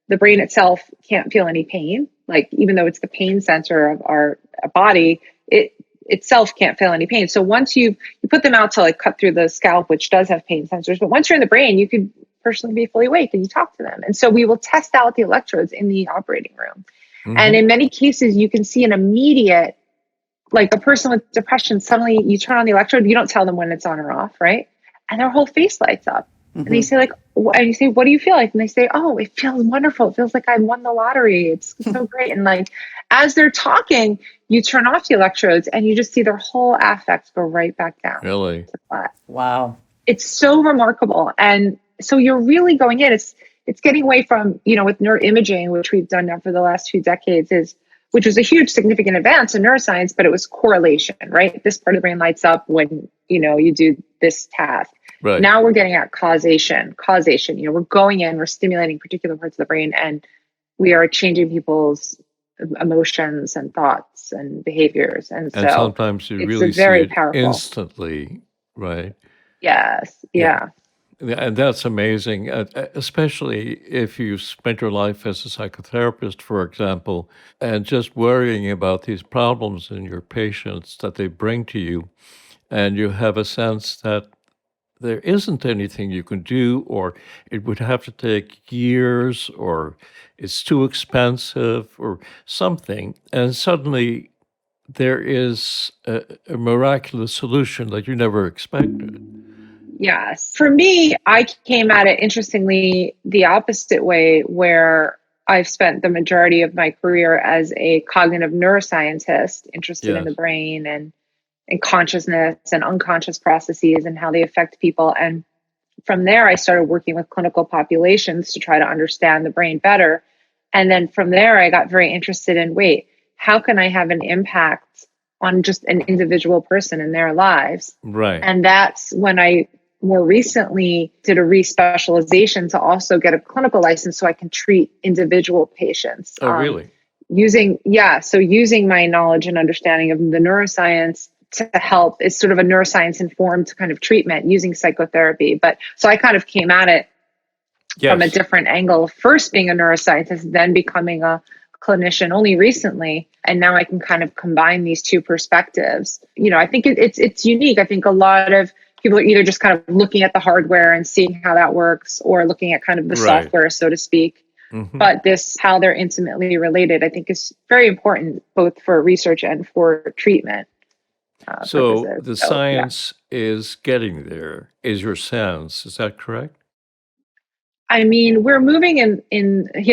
S3: the brain itself can't feel any pain. Like, even though it's the pain center of our body, it itself can't feel any pain. So once you put them out to like cut through the scalp, which does have pain sensors, but once you're in the brain, you could personally be fully awake and you talk to them. And so we will test out the electrodes in the operating room. And in many cases, you can see an immediate, like a person with depression, suddenly you turn on the electrode, you don't tell them when it's on or off, right? And their whole face lights up. And they say, like, and you say, what do you feel like? And they say, oh, it feels wonderful. It feels like I won the lottery. It's so great. And like, as they're talking, you turn off the electrodes and you just see their whole affect go right back down
S2: Really?
S3: to flat.
S1: Wow.
S3: It's so remarkable. And so you're really going in, it's getting away from, with neuroimaging, which we've done now for the last few decades, which was a huge significant advance in neuroscience, but it was correlation, right? This part of the brain lights up when, you do this task.
S2: Right.
S3: Now we're getting at causation, we're going in, we're stimulating particular parts of the brain, and we are changing people's emotions and thoughts and behaviors. And
S2: And
S3: so
S2: sometimes you
S3: it's a
S2: really see
S3: very
S2: it
S3: powerful.
S2: instantly, right?
S3: Yes.
S2: Yeah.
S3: Yeah.
S2: And that's amazing, especially if you spent your life as a psychotherapist, for example, and just worrying about these problems in your patients that they bring to you, and you have a sense that there isn't anything you can do, or it would have to take years, or it's too expensive, or something, and suddenly there is a miraculous solution that you never expected.
S3: Yes. For me, I came at it interestingly the opposite way, where I've spent the majority of my career as a cognitive neuroscientist, interested in
S2: Yes.
S3: the brain and consciousness and unconscious processes and how they affect people. And from there, I started working with clinical populations to try to understand the brain better. And then from there, I got very interested in wait, how can I have an impact on just an individual person in their lives?
S2: Right.
S3: And that's when I more recently did a respecialization to also get a clinical license so I can treat individual patients.
S2: Oh, really?
S3: Using my knowledge and understanding of the neuroscience to help is sort of a neuroscience informed kind of treatment using psychotherapy. But so I kind of came at it from a
S2: Yes.
S3: different angle, first being a neuroscientist, then becoming a clinician only recently. And now I can kind of combine these two perspectives. I think it's unique. I think a lot of people are either just kind of looking at the hardware and seeing how that works, or looking at kind of the
S2: Right.
S3: software, so to speak.
S2: Mhm.
S3: But how they're intimately related, I think is very important, both for research and for treatment
S2: So
S3: purposes.
S2: the
S3: So, yeah.
S2: science is getting there, is your sense. Is that correct?
S3: I mean, we're moving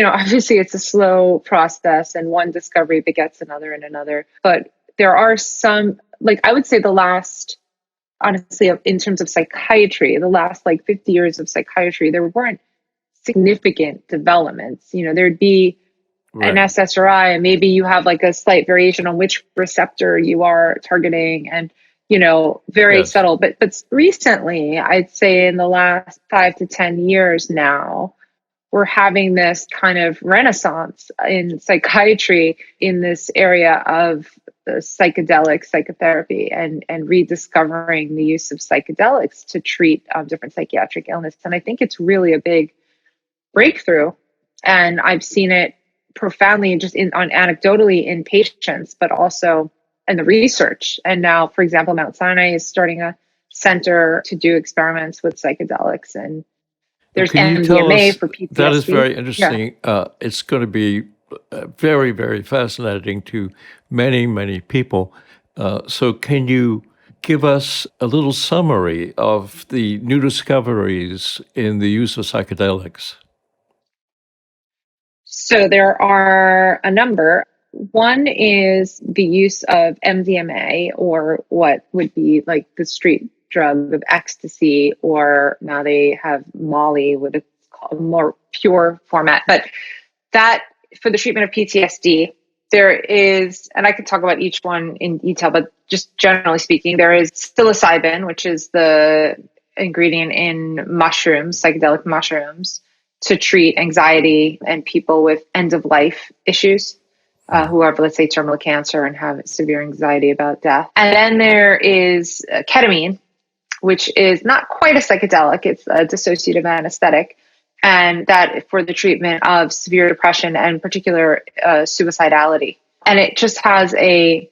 S3: obviously it's a slow process and one discovery begets another and another. But there are some, like I would say honestly, in terms of psychiatry, the last like 50 years of psychiatry, there weren't significant developments. There'd be an
S2: Right.
S3: SSRI, and maybe you have like a slight variation on which receptor you are targeting, and very
S2: Yes.
S3: subtle. But recently, I'd say in the last 5 to 10 years now, we're having this kind of renaissance in psychiatry in this area of the psychedelic psychotherapy and rediscovering the use of psychedelics to treat different psychiatric illness. And I think it's really a big breakthrough. And I've seen it profoundly anecdotally in patients, but also in the research. And now, for example, Mount Sinai is starting a center to do experiments with psychedelics, and there's
S2: Can you tell
S3: MDMA
S2: us?
S3: for
S2: That is
S3: PTSD.
S2: very
S3: Yeah.
S2: interesting. It's going to be very, very fascinating to many, many people. So, can you give us a little summary of the new discoveries in the use of psychedelics?
S3: So there are a number. One is the use of MDMA, or what would be like the street drug of ecstasy, or now they have Molly with a more pure format. But that for the treatment of PTSD, there is, and I could talk about each one in detail, but just generally speaking, there is psilocybin, which is the ingredient in mushrooms, psychedelic mushrooms, to treat anxiety and people with end of life issues, who have, let's say, terminal cancer and have severe anxiety about death. And then there is ketamine, which is not quite a psychedelic, it's a dissociative anesthetic, and that for the treatment of severe depression and particular suicidality. And it just has a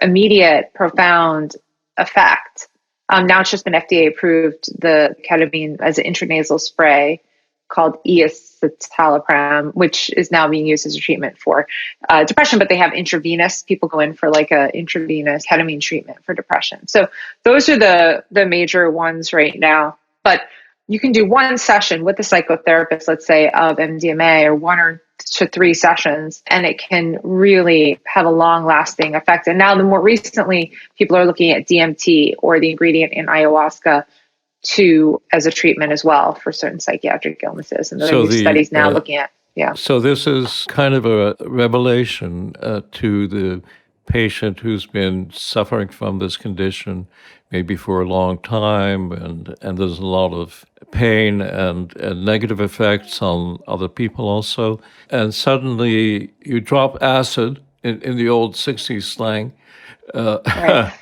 S3: immediate, profound effect. Now it's just been FDA approved, the ketamine, as an intranasal spray called escitalopram, which is now being used as a treatment for depression, but they have intravenous. People go in for like a intravenous ketamine treatment for depression. So those are the major ones right now. But you can do one session with a psychotherapist, let's say, of MDMA, or 1 to 3 sessions, and it can really have a long-lasting effect. And now, the more recently, people are looking at DMT, or the ingredient in ayahuasca, as a treatment as well for certain psychiatric illnesses. And there are new studies now looking at, yeah.
S2: So this is kind of a revelation to the patient who's been suffering from this condition maybe for a long time, and there's a lot of pain and negative effects on other people also. And suddenly you drop acid in the old 60s slang,
S3: Right.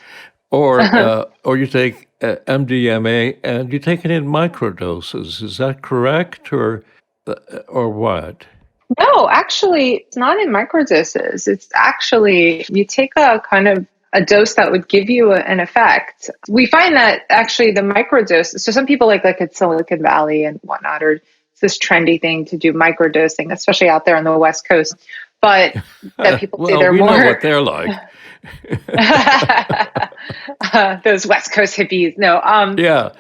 S2: or you take MDMA and you take it in microdoses. Is that correct, or what?
S3: No, actually, it's not in microdoses. It's actually, you take a kind of a dose that would give you an effect. We find that actually the microdose, so some people like at Silicon Valley and whatnot, or it's this trendy thing to do microdosing, especially out there on the West Coast. But that people say
S2: Well,
S3: they're
S2: we
S3: more
S2: know what they're like.
S3: those West Coast hippies. No,
S2: Yeah.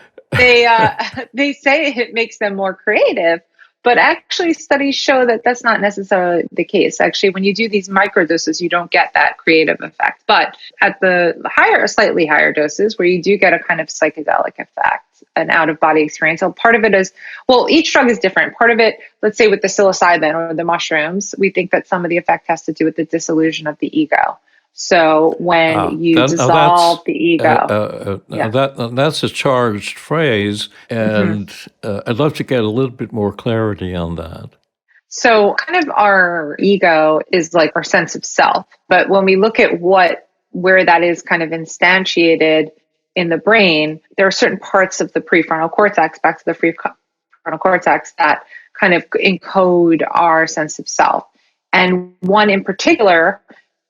S3: they say it makes them more creative, but actually studies show that that's not necessarily the case. Actually, when you do these microdoses, you don't get that creative effect. But at the slightly higher doses, where you do get a kind of psychedelic effect, an out-of-body experience. So part of it is, well, each drug is different. Part of it, let's say with the psilocybin or the mushrooms, we think that some of the effect has to do with the dissolution of the ego. So when you dissolve the ego,
S2: that's a charged phrase, and I'd love to get a little bit more clarity on that.
S3: So kind of our ego is like our sense of self. But when we look at where that is kind of instantiated in the brain, there are certain parts of the prefrontal cortex, back to the prefrontal cortex, that kind of encode our sense of self. And one in particular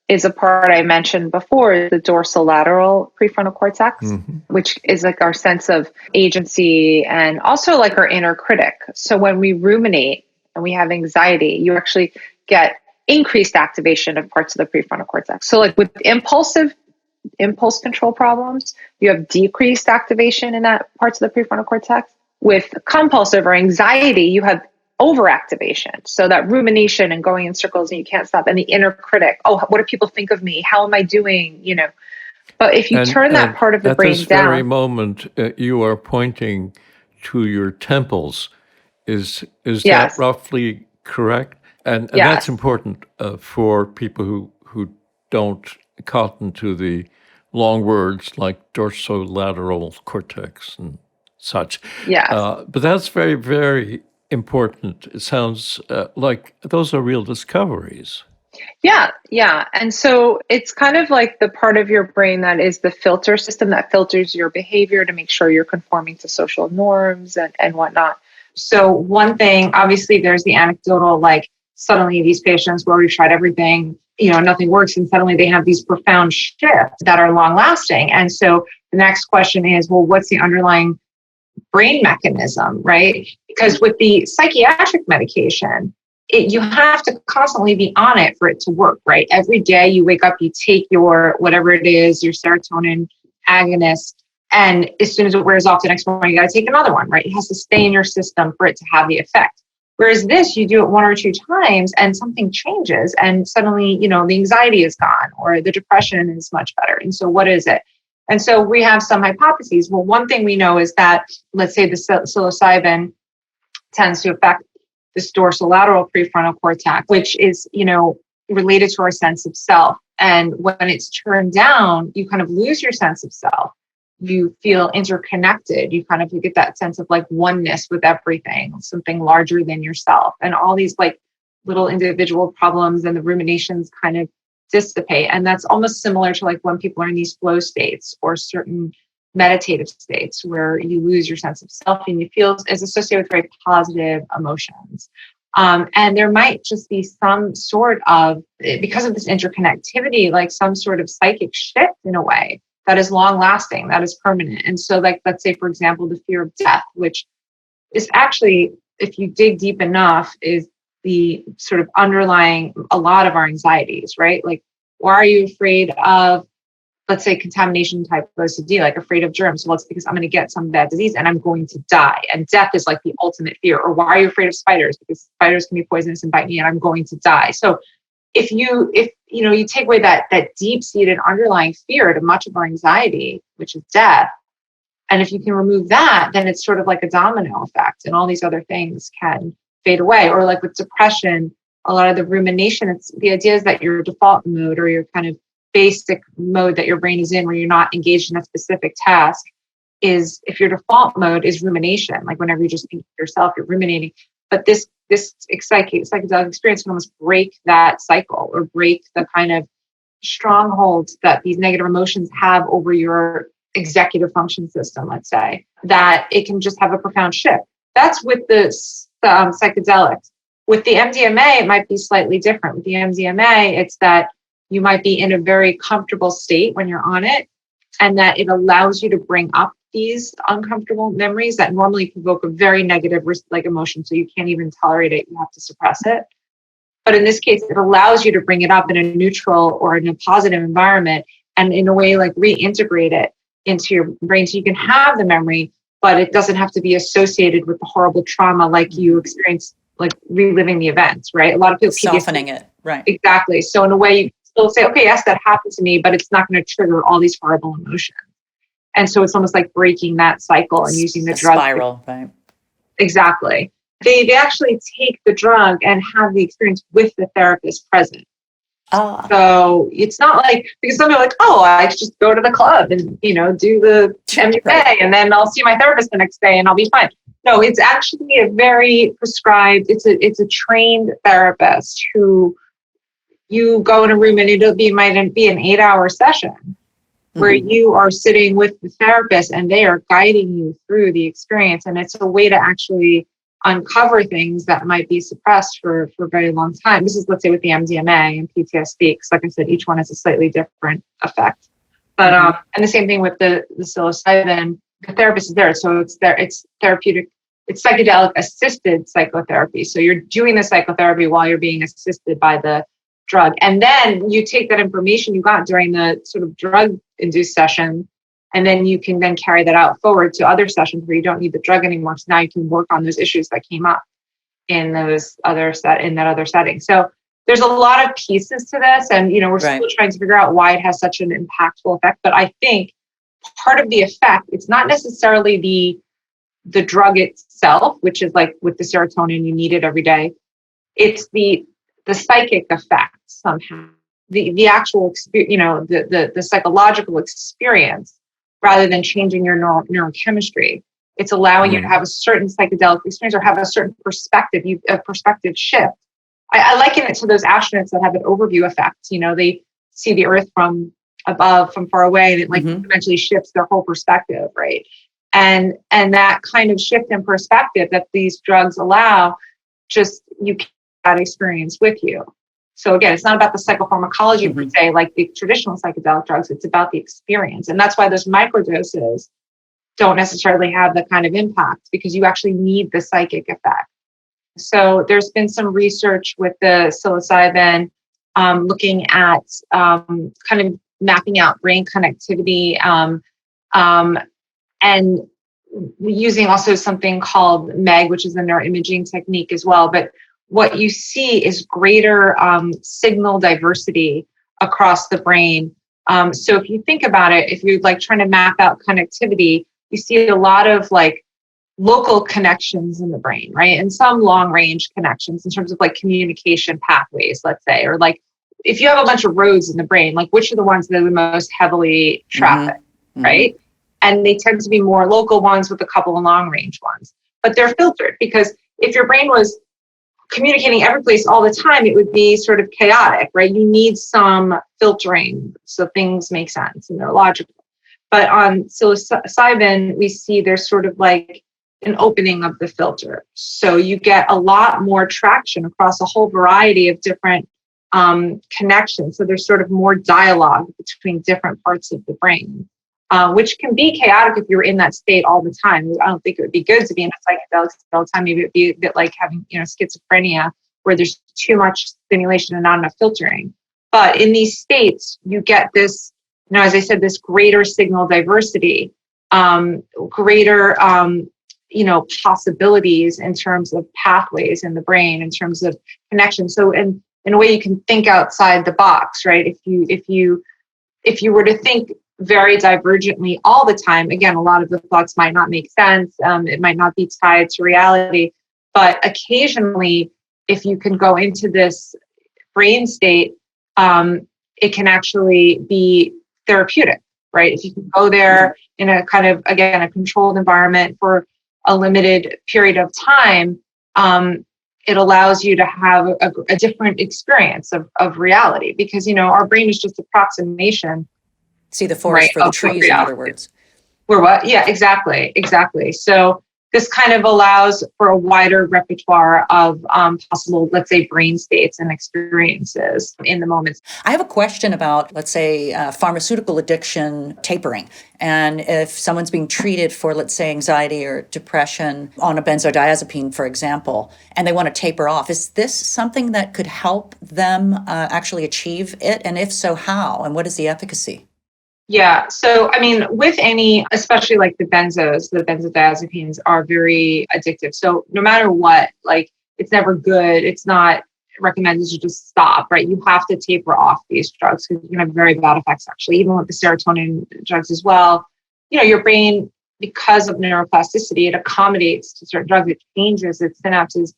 S3: is a part I mentioned before, the dorsolateral prefrontal cortex, which is like our sense of agency and also like our inner critic. So when we ruminate and we have anxiety, you actually get increased activation of parts of the prefrontal cortex. So like with impulse control problems, you have decreased activation in that parts of the prefrontal cortex. With compulsive or anxiety, you have overactivation. So that rumination and going in circles and you can't stop. And the inner critic, oh, what do people think of me? How am I doing? But if you turn that part of the brain down.
S2: At this very moment, you are pointing to your temples. Is
S3: Yes.
S2: that roughly correct? And
S3: Yes.
S2: that's important for people who don't cotton to the long words like dorsolateral cortex and such.
S3: Yes.
S2: But that's very, very important. It sounds like those are real discoveries.
S3: Yeah. And so it's kind of like the part of your brain that is the filter system that filters your behavior to make sure you're conforming to social norms and whatnot. So one thing, obviously there's the anecdotal, like suddenly these patients where we've tried everything, nothing works, and suddenly they have these profound shifts that are long lasting. And so the next question is, well, what's the underlying brain mechanism, right? Because with the psychiatric medication, you have to constantly be on it for it to work, right? Every day you wake up, you take your, whatever it is, your serotonin agonist, and as soon as it wears off the next morning, you got to take another one, right? It has to stay in your system for it to have the effect. Whereas this, you do it one or two times and something changes and suddenly, the anxiety is gone or the depression is much better. And so what is it? And so we have some hypotheses. Well, one thing we know is that, let's say the psilocybin tends to affect this dorsolateral prefrontal cortex, which is, related to our sense of self. And when it's turned down, you kind of lose your sense of self. You feel interconnected. You kind of get that sense of like oneness with everything, something larger than yourself. And all these like little individual problems and the ruminations kind of dissipate. And that's almost similar to like when people are in these flow states or certain meditative states where you lose your sense of self and you feel is associated with very positive emotions. And there might just be some sort of, because of this interconnectivity, like some sort of psychic shift in a way that is long lasting, that is permanent. And so like, let's say, for example, the fear of death, which is actually, if you dig deep enough, is the sort of underlying a lot of our anxieties, right? Like, why are you afraid of, let's say, contamination type OCD, like afraid of germs? Well, it's because I'm going to get some bad disease and I'm going to die. And death is like the ultimate fear. Or why are you afraid of spiders? Because spiders can be poisonous and bite me and I'm going to die. So if you take away that deep-seated underlying fear to much of our anxiety, which is death, and if you can remove that, then it's sort of like a domino effect and all these other things can fade away. Or like with depression, a lot of the rumination, it's the idea is that your default mode or your kind of basic mode that your brain is in where you're not engaged in a specific task if your default mode is rumination, like whenever you're just thinking to yourself, you're ruminating. But this psychedelic experience can almost break that cycle, or break the kind of strongholds that these negative emotions have over your executive function system, let's say, that it can just have a profound shift. That's with the psychedelics. With the MDMA, it might be slightly different. With the MDMA, it's that you might be in a very comfortable state when you're on it, and that it allows you to bring up these uncomfortable memories that normally provoke a very negative like emotion. So you can't even tolerate it. You have to suppress it. But in this case, it allows you to bring it up in a neutral or in a positive environment, and in a way like reintegrate it into your brain so you can have the memory, but it doesn't have to be associated with the horrible trauma like you experience, like reliving the events, right? A lot of people
S1: softening it, right?
S3: Exactly. So in a way, you still say, okay, yes, that happened to me, but it's not going to trigger all these horrible emotions. And so it's almost like breaking that cycle and using the drug
S1: spiral, right?
S3: Exactly. They actually take the drug and have the experience with the therapist present. So it's not like, because some people are like, oh, I just go to the club and, do the MDMA, right, and then I'll see my therapist the next day and I'll be fine. No, it's actually a very prescribed, it's a trained therapist who you go in a room and might be an 8-hour session where you are sitting with the therapist and they are guiding you through the experience. And it's a way to actually uncover things that might be suppressed for a very long time. This is, let's say, with the MDMA and PTSD, because like I said, each one has a slightly different effect. But and the same thing with the psilocybin, the therapist is there. So it's therapeutic, it's psychedelic assisted psychotherapy. So you're doing the psychotherapy while you're being assisted by the drug. And then you take that information you got during the sort of drug induced session, and then you can then carry that out forward to other sessions where you don't need the drug anymore. So now you can work on those issues that came up in that other setting. So there's a lot of pieces to this, and we're still trying to figure out why it has such an impactful effect. But I think part of the effect, it's not necessarily the drug itself, which is like with the serotonin, you need it every day. It's the psychic effect somehow, the actual experience, the psychological experience, rather than changing your neurochemistry. It's allowing you to have a certain psychedelic experience or have a certain perspective, a perspective shift. I liken it to those astronauts that have an overview effect. They see the Earth from above, from far away, and it eventually shifts their whole perspective, right? And that kind of shift in perspective that these drugs allow, just you can have that experience with you. So again, it's not about the psychopharmacology per se, like the traditional psychedelic drugs. It's about the experience. And that's why those microdoses don't necessarily have the kind of impact, because you actually need the psychic effect. So there's been some research with the psilocybin looking at kind of mapping out brain connectivity and using also something called MEG, which is a neuroimaging technique as well. But what you see is greater signal diversity across the brain. So if you think about it, if you're like trying to map out connectivity, you see a lot of like local connections in the brain, right? And some long range connections in terms of like communication pathways, let's say, or like if you have a bunch of roads in the brain, like which are the ones that are the most heavily trafficked, right? And they tend to be more local ones with a couple of long range ones, but they're filtered, because if your brain was communicating every place all the time, it would be sort of chaotic, right? You need some filtering so things make sense and they're logical. But on psilocybin, we see there's sort of like an opening of the filter. So you get a lot more traction across a whole variety of different connections. So there's sort of more dialogue between different parts of the brain, which can be chaotic if you're in that state all the time. I don't think it would be good to be in a psychedelic state all the time. Maybe it'd be a bit like having, schizophrenia, where there's too much stimulation and not enough filtering. But in these states, you get this, as I said, this greater signal diversity, greater, possibilities in terms of pathways in the brain, in terms of connection. So in a way, you can think outside the box, right? If you were to think very divergently all the time, again, a lot of the thoughts might not make sense. It might not be tied to reality, but occasionally, if you can go into this brain state, it can actually be therapeutic. right? If you can go there in a kind of, again, a controlled environment for a limited period of time, it allows you to have a different experience of reality, because, our brain is just approximation.
S1: See the
S3: Right,
S1: forest for the trees, in other words.
S3: We're what? Yeah, exactly. So this kind of allows for a wider repertoire of possible, let's say, brain states and experiences in the moments.
S1: I have a question about, let's say, pharmaceutical addiction tapering. And if someone's being treated for, let's say, anxiety or depression on a benzodiazepine, for example, and they want to taper off, is this something that could help them actually achieve it? And if so, how? And what is the efficacy?
S3: Yeah. So, I mean, with any, especially like the benzodiazepines are very addictive. So no matter what, like, it's never good. It's not recommended to just stop, right? You have to taper off these drugs because you can have very bad effects, actually, even with the serotonin drugs as well. Your brain, because of neuroplasticity, it accommodates to certain drugs. It changes its synapses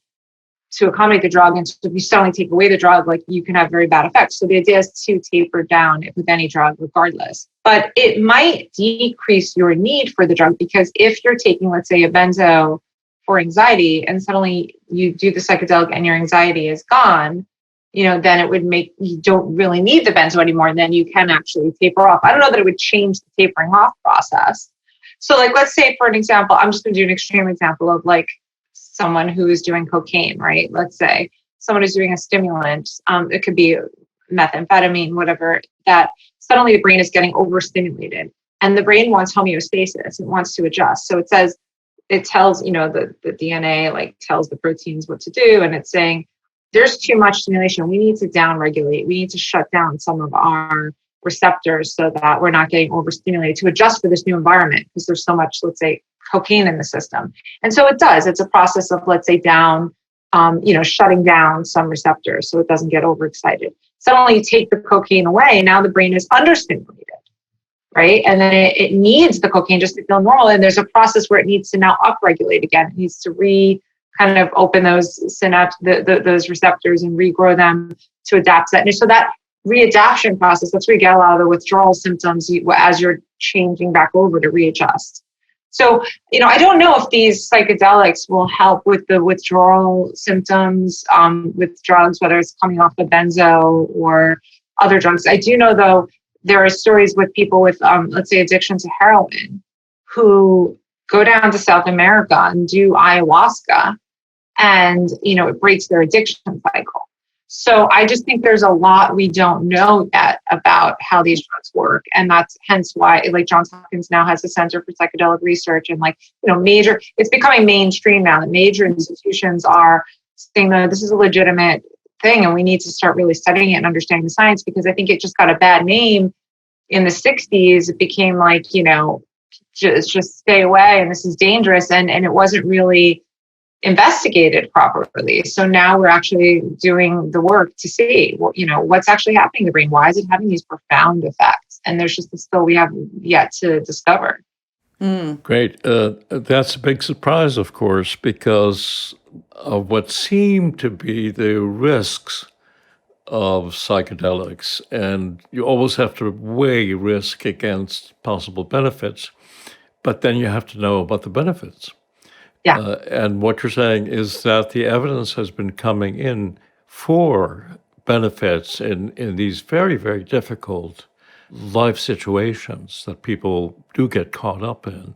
S3: to accommodate the drug. And so if you suddenly take away the drug, like, you can have very bad effects. So the idea is to taper down with any drug regardless. But it might decrease your need for the drug, because if you're taking, let's say, a benzo for anxiety and suddenly you do the psychedelic and your anxiety is gone, then it would make you don't really need the benzo anymore. And then you can actually taper off. I don't know that it would change the tapering off process. So, like, let's say, for an example, I'm just going to do an extreme example of, like, someone who is doing cocaine, right? Let's say someone who's doing a stimulant. It could be methamphetamine, whatever, that suddenly the brain is getting overstimulated and the brain wants homeostasis. It wants to adjust. So it tells, the DNA, like, tells the proteins what to do. And it's saying, there's too much stimulation. We need to downregulate. We need to shut down some of our receptors so that we're not getting overstimulated, to adjust for this new environment, because there's so much, let's say, cocaine in the system. And so it does. It's a process of, let's say, shutting down some receptors so it doesn't get overexcited. Suddenly you take the cocaine away, and now the brain is understimulated, right? And then it needs the cocaine just to feel normal. And there's a process where it needs to now upregulate again. It needs to kind of open those those receptors and regrow them to adapt to that. And so that readaptation process, that's where you get a lot of the withdrawal symptoms as you're changing back over to readjust. So, I don't know if these psychedelics will help with the withdrawal symptoms with drugs, whether it's coming off the benzo or other drugs. I do know, though, there are stories with people with, let's say, addiction to heroin, who go down to South America and do ayahuasca, and, it breaks their addiction cycle. So I just think there's a lot we don't know yet about how these drugs work. And that's hence why, like, Johns Hopkins now has a Center for Psychedelic Research, and, like, it's becoming mainstream now that major institutions are saying that this is a legitimate thing and we need to start really studying it and understanding the science, because I think it just got a bad name in the 60s. It became like, just stay away and this is dangerous. And it wasn't really investigated properly. So now we're actually doing the work to see, what's actually happening in the brain. Why is it having these profound effects? And there's just still we have yet to discover.
S2: Great. That's a big surprise, of course, because of what seem to be the risks of psychedelics. And you always have to weigh risk against possible benefits, but then you have to know about the benefits.
S3: Yeah.
S2: And what you're saying is that the evidence has been coming in for benefits in these very, very difficult life situations that people do get caught up in.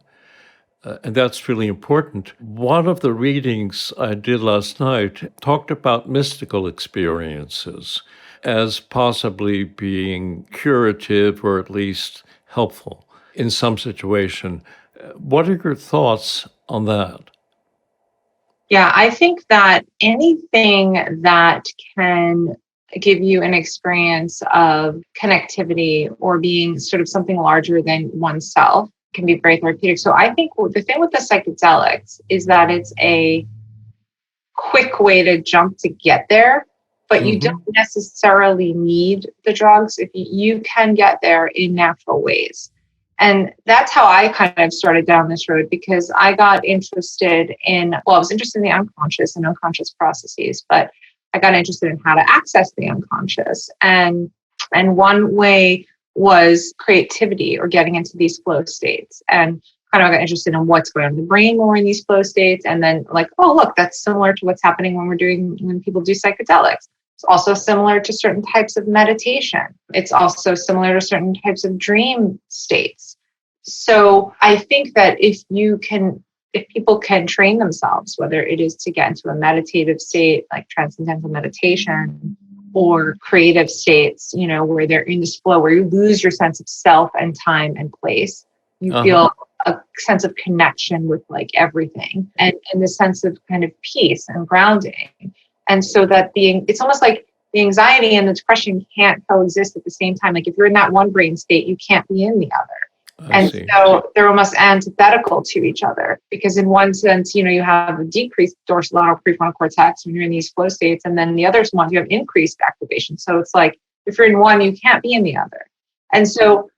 S2: And that's really important. One of the readings I did last night talked about mystical experiences as possibly being curative or at least helpful in some situation. What are your thoughts on that?
S3: Yeah, I think that anything that can give you an experience of connectivity or being sort of something larger than oneself can be very therapeutic. So I think the thing with the psychedelics is that it's a quick way to jump to get there, but you don't necessarily need the drugs. If you can get there in natural ways. And that's how I kind of started down this road, because I got interested I was interested in the unconscious and unconscious processes, but I got interested in how to access the unconscious. And one way was creativity or getting into these flow states. And kind of got interested in what's going on in the brain when we're in these flow states. And then like, oh, look, that's similar to what's happening when people do psychedelics. It's also similar to certain types of meditation. It's also similar to certain types of dream states. So I think that if people can train themselves, whether it is to get into a meditative state, like transcendental meditation, or creative states, where they're in this flow, where you lose your sense of self and time and place, you feel a sense of connection with like everything and the sense of kind of peace and grounding. And so that it's almost like the anxiety and the depression can't coexist at the same time. Like if you're in that one brain state, you can't be in the other. So they're almost antithetical to each other, because in one sense, you have a decreased dorsolateral prefrontal cortex when you're in these flow states, and then in the other ones you have increased activation. So it's like if you're in one, you can't be in the other. And so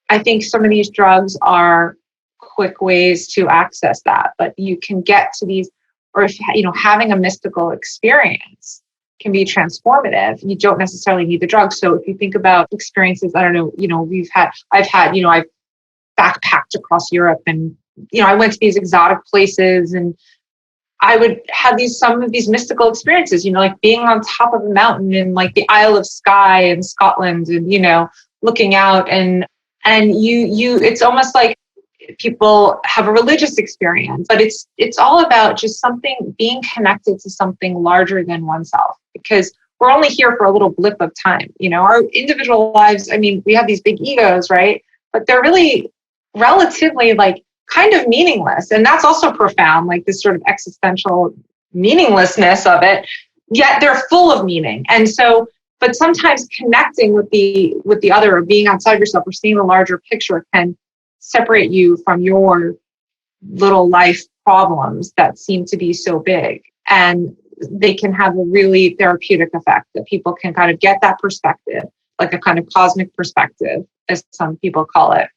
S3: I think some of these drugs are quick ways to access that, but you can get to these, or if having a mystical experience can be transformative. You don't necessarily need the drug. So if you think about experiences, I don't know, I've backpacked across Europe, and I went to these exotic places, and I would have some of these mystical experiences, like being on top of a mountain in like the Isle of Skye in Scotland, and looking out, and it's almost like people have a religious experience, but it's all about just being connected to something larger than oneself, because we're only here for a little blip of time. Our individual lives, we have these big egos, right? But they're really relatively like kind of meaningless. And that's also profound, like this sort of existential meaninglessness of it, yet they're full of meaning. And so, but sometimes connecting with the other, or being outside yourself, or seeing the larger picture, can separate you from your little life problems that seem to be so big. And they can have a really therapeutic effect, that people can kind of get that perspective, like a kind of cosmic perspective, as some people call it,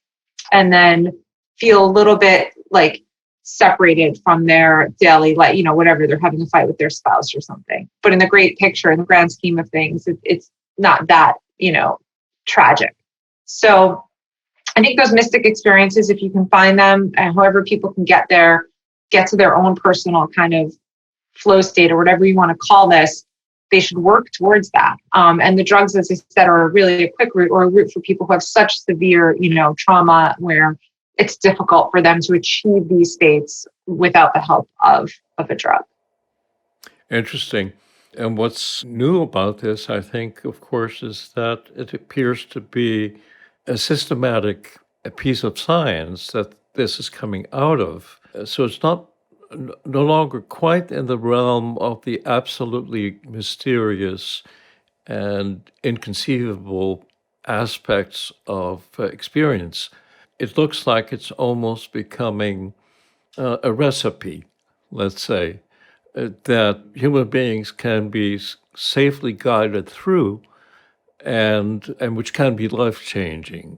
S3: and then feel a little bit like separated from their daily life, whatever, they're having a fight with their spouse or something. But in the great picture, in the grand scheme of things, it's not that, tragic. So I think those mystic experiences, if you can find them, and however people can get to their own personal kind of flow state, or whatever you want to call this, they should work towards that. And the drugs, as I said, are really a quick route, or a route for people who have such severe, trauma, where it's difficult for them to achieve these states without the help of a drug.
S2: Interesting. And what's new about this, I think, of course, is that it appears to be a systematic piece of science that this is coming out of. So it's no longer quite in the realm of the absolutely mysterious and inconceivable aspects of experience. It looks like it's almost becoming a recipe, let's say, that human beings can be safely guided through, and which can be life-changing.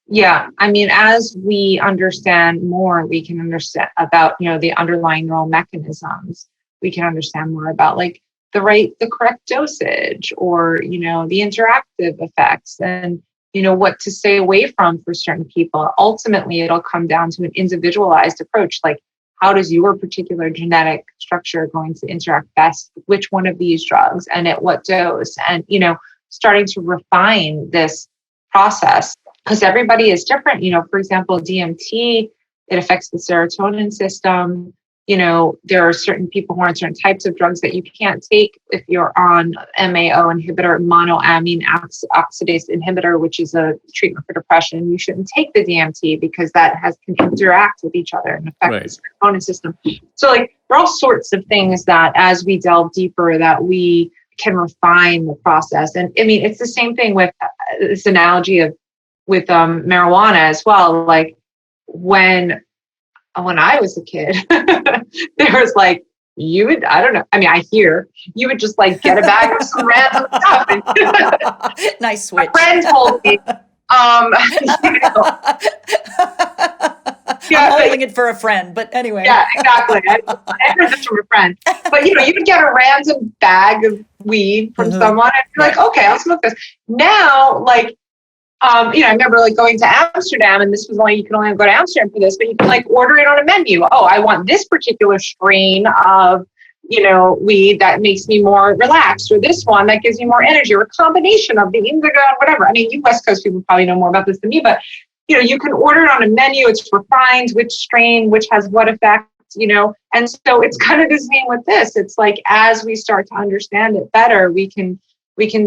S3: Yeah, as we understand more, we can understand about, the underlying neural mechanisms. We can understand more about like the correct dosage, or, the interactive effects, and, what to stay away from for certain people. Ultimately, it'll come down to an individualized approach. Like, how does your particular genetic structure going to interact best with which one of these drugs, and at what dose? And, starting to refine this process, because everybody is different. For example, DMT, it affects the serotonin system. There are certain people who are on certain types of drugs that you can't take if you're on MAO inhibitor, monoamine oxidase inhibitor, which is a treatment for depression. You shouldn't take the DMT because that can interact with each other and affect the serotonin system. So there are all sorts of things that, as we delve deeper, that we can refine the process. And it's the same thing with this analogy with marijuana as well. Like when I was a kid, there was like, you would, I don't know. I hear you would just like get a bag of some random stuff. And
S1: nice switch.
S3: A friend told me,
S1: I'm holding it for a friend, but anyway.
S3: Yeah, exactly. I heard this from a friend. But you would get a random bag of weed from someone and be like, okay, I'll smoke this. Now, like, I remember like going to Amsterdam, and this was only, you can only go to Amsterdam for this, but you can like order it on a menu. Oh, I want this particular strain of, weed that makes me more relaxed, or this one that gives me more energy, or a combination of the indica and whatever. I mean, you West Coast people probably know more about this than me, but you can order it on a menu. It's refined, which strain, which has what effect, and so it's kind of the same with this. It's like, as we start to understand it better, we can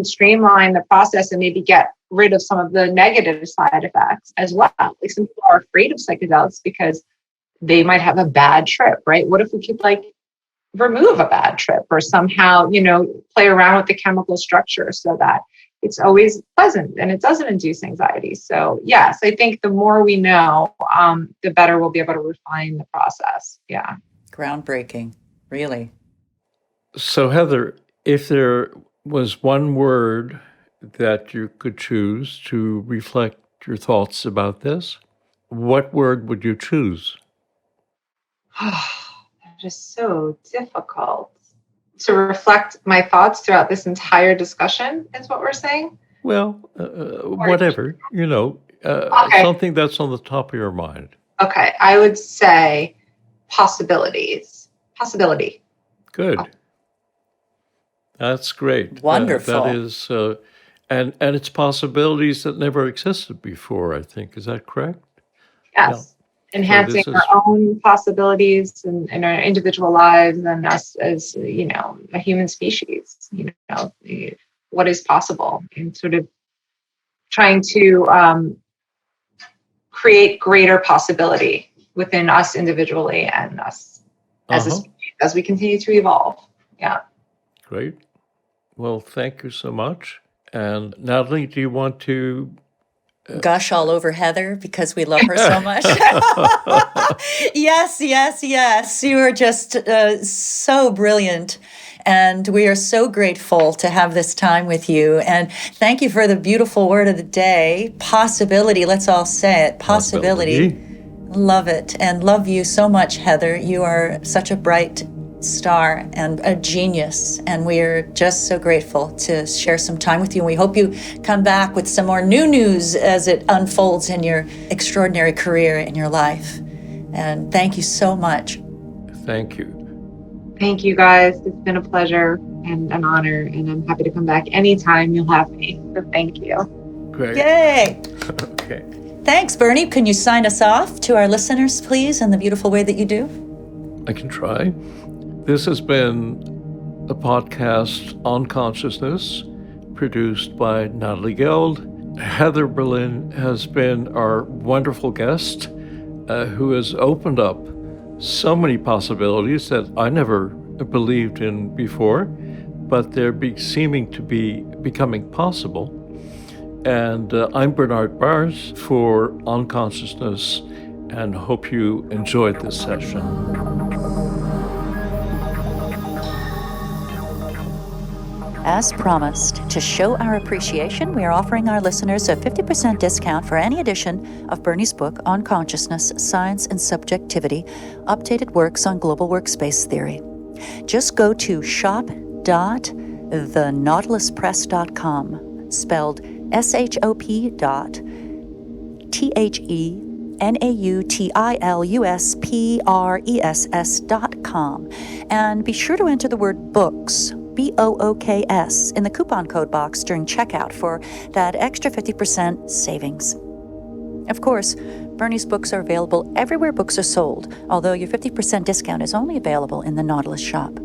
S3: streamline the process and maybe get rid of some of the negative side effects as well. Like, some people are afraid of psychedelics because they might have a bad trip, right? What if we could like remove a bad trip, or somehow, play around with the chemical structure so that it's always pleasant and it doesn't induce anxiety. So yes, I think the more we know, the better we'll be able to refine the process. Yeah.
S1: Groundbreaking, really.
S2: So Heather, if there was one word that you could choose to reflect your thoughts about this, what word would you choose?
S3: Just so difficult to reflect my thoughts throughout this entire discussion, is what we're saying.
S2: Well, whatever,
S3: Okay.
S2: something that's on the top of your mind.
S3: Okay, I would say possibility.
S2: Good. That's great.
S1: Wonderful.
S2: That is, and it's possibilities that never existed before, I think. Is that correct?
S3: Yes. Enhancing
S2: this
S3: our
S2: is-
S3: own possibilities and our individual lives, and us as, a human species, what is possible, and sort of trying to create greater possibility within us individually and us as a species as we continue to evolve. Yeah.
S2: Great. Well, thank you so much. And Natalie, do you want to?
S1: Gush all over Heather because we love her so much. Yes. You are just so brilliant. And we are so grateful to have this time with you. And thank you for the beautiful word of the day, possibility. Let's all say it, possibility. Love it. And love you so much, Heather. You are such a bright star and a genius, and we're just so grateful to share some time with you. And we hope you come back with some more new news as it unfolds in your extraordinary career in your life. And thank you so much.
S2: Thank you.
S3: Thank you, guys. It's been a pleasure and an honor, and I'm happy to come back anytime you'll have me. So thank you.
S2: Great.
S1: Yay.
S2: Okay.
S1: Thanks, Bernie. Can you sign us off to our listeners, please, in the beautiful way that you do?
S2: I can try. This has been a podcast on consciousness produced by Natalie Geld. Heather Berlin has been our wonderful guest who has opened up so many possibilities that I never believed in before, but they're seeming to be becoming possible. And I'm Bernard Baars for On Consciousness, and hope you enjoyed this session.
S1: As promised, to show our appreciation, we are offering our listeners a 50% discount for any edition of Bernie's book on consciousness, science, and subjectivity, updated works on global workspace theory. Just go to shop.thenautiluspress.com, spelled shop.thenautiluspress.com, and be sure to enter the word books, BOOKS, in the coupon code box during checkout for that extra 50% savings. Of course, Bernie's books are available everywhere books are sold, although your 50% discount is only available in the Nautilus shop.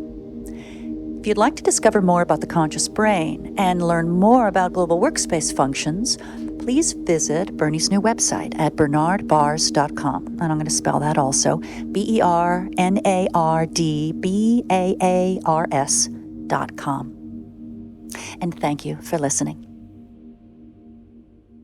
S1: If you'd like to discover more about the conscious brain and learn more about global workspace functions, please visit Bernie's new website at bernardbaars.com. And I'm going to spell that also, BERNARDBAARS.com. And thank you for listening.